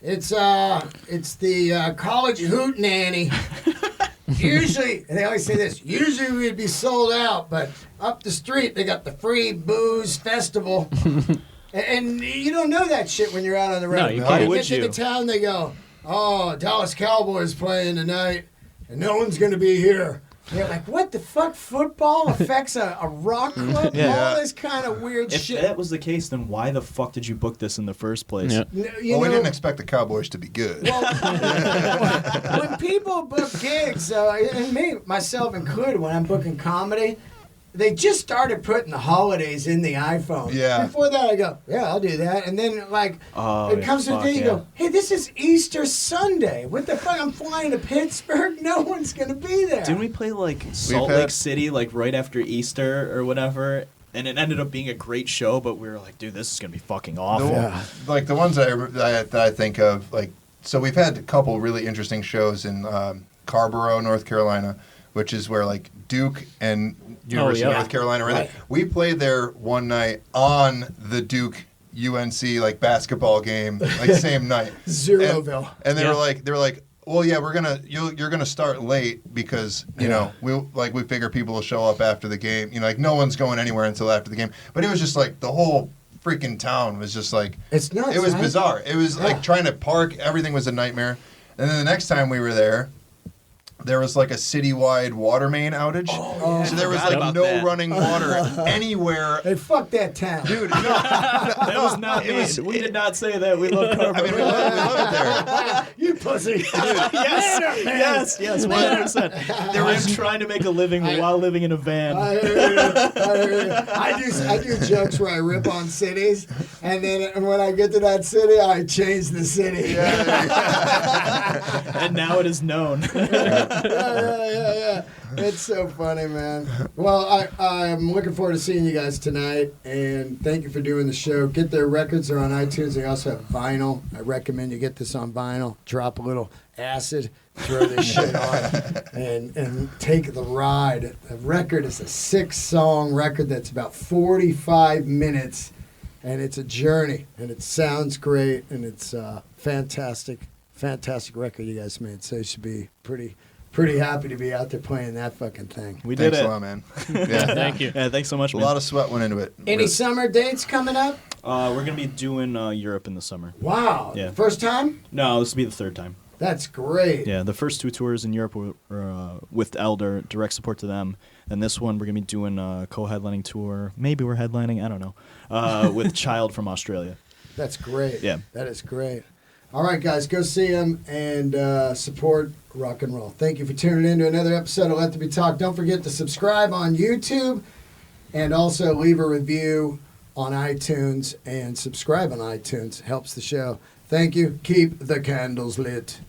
It's the college hootenanny. Usually, they always say this, usually we'd be sold out, but up the street they got the free booze festival. and you don't know that shit when you're out on the road. No, you When can't. you Why get would to you? the town, they go, oh, Dallas Cowboys playing tonight, and no one's going to be here. They're like, what the fuck? Football affects a rock club? Yeah. All this kind of weird If shit. that was the case, then why the fuck did you book this in the first place? Yeah. You Well, we know- didn't expect the Cowboys to be good. Well, when people book gigs, and me, myself included, when I'm booking comedy, they just started putting the holidays in the iPhone. Yeah. Before that, I go, yeah, I'll do that. And then, like, Oh, it comes to the fuck, thing, you yeah. go, hey, this is Easter Sunday. What the fuck? I'm flying to Pittsburgh. No one's going to be there. Didn't we play like Salt had- Lake City like right after Easter or whatever? And it ended up being a great show, but we were like, dude, this is gonna be fucking awful. Like the ones that I think of, like, so we've had a couple really interesting shows in Carborough, North Carolina, which is where like Duke and University yeah. of North Carolina are Right. there. We played there one night on the Duke UNC like basketball game, like same night. Zeroville. And they Yeah. were like, well, yeah, you're gonna start late because you know we figure people will show up after the game. You know, like no one's going anywhere until after the game. But it was just like the whole freaking town was just like It's nuts, It was right? bizarre. It was Yeah. like trying to park. Everything was a nightmare. And then the next time we were there. There was like a citywide water main outage. So there was Forgot like about no that. running water anywhere. Hey, fuck that town. Dude, no, That was not It me. was- We did not say that. We love Carborough. I mean, we love it there. You pussy. yes, 100%. I was trying to make a living while living in a van. I hear you. I hear you. I do jokes where I rip on cities, and then when I get to that city, I change the city. And now it is known. Yeah. It's so funny, man. Well, I'm looking forward to seeing you guys tonight, and thank you for doing the show. Get their records. They're on iTunes. They also have vinyl. I recommend you get this on vinyl. Drop a little acid, throw this shit on, and take the ride. The record is a 6-song record that's about 45 minutes, and it's a journey, and it sounds great, and it's fantastic record you guys made. So you should be pretty happy to be out there playing that fucking thing. We did Thanks it. a lot, man. Yeah. Thank you. Yeah, thanks so much, A man. lot of sweat went into it. Any summer dates coming up? We're gonna be doing Europe in the summer. Wow. Yeah. First time? No, this will be the third time. That's great. Yeah, the first 2 tours in Europe were with Elder, direct support to them. And this one, we're going to be doing a co-headlining tour. Maybe we're headlining, I don't know, with Child from Australia. That's great. Yeah. That is great. All right, guys, go see him and support rock and roll. Thank you for tuning in to another episode of Let There Be Talk. Don't forget to subscribe on YouTube and also leave a review on iTunes and subscribe on iTunes. Helps the show. Thank you. Keep the candles lit.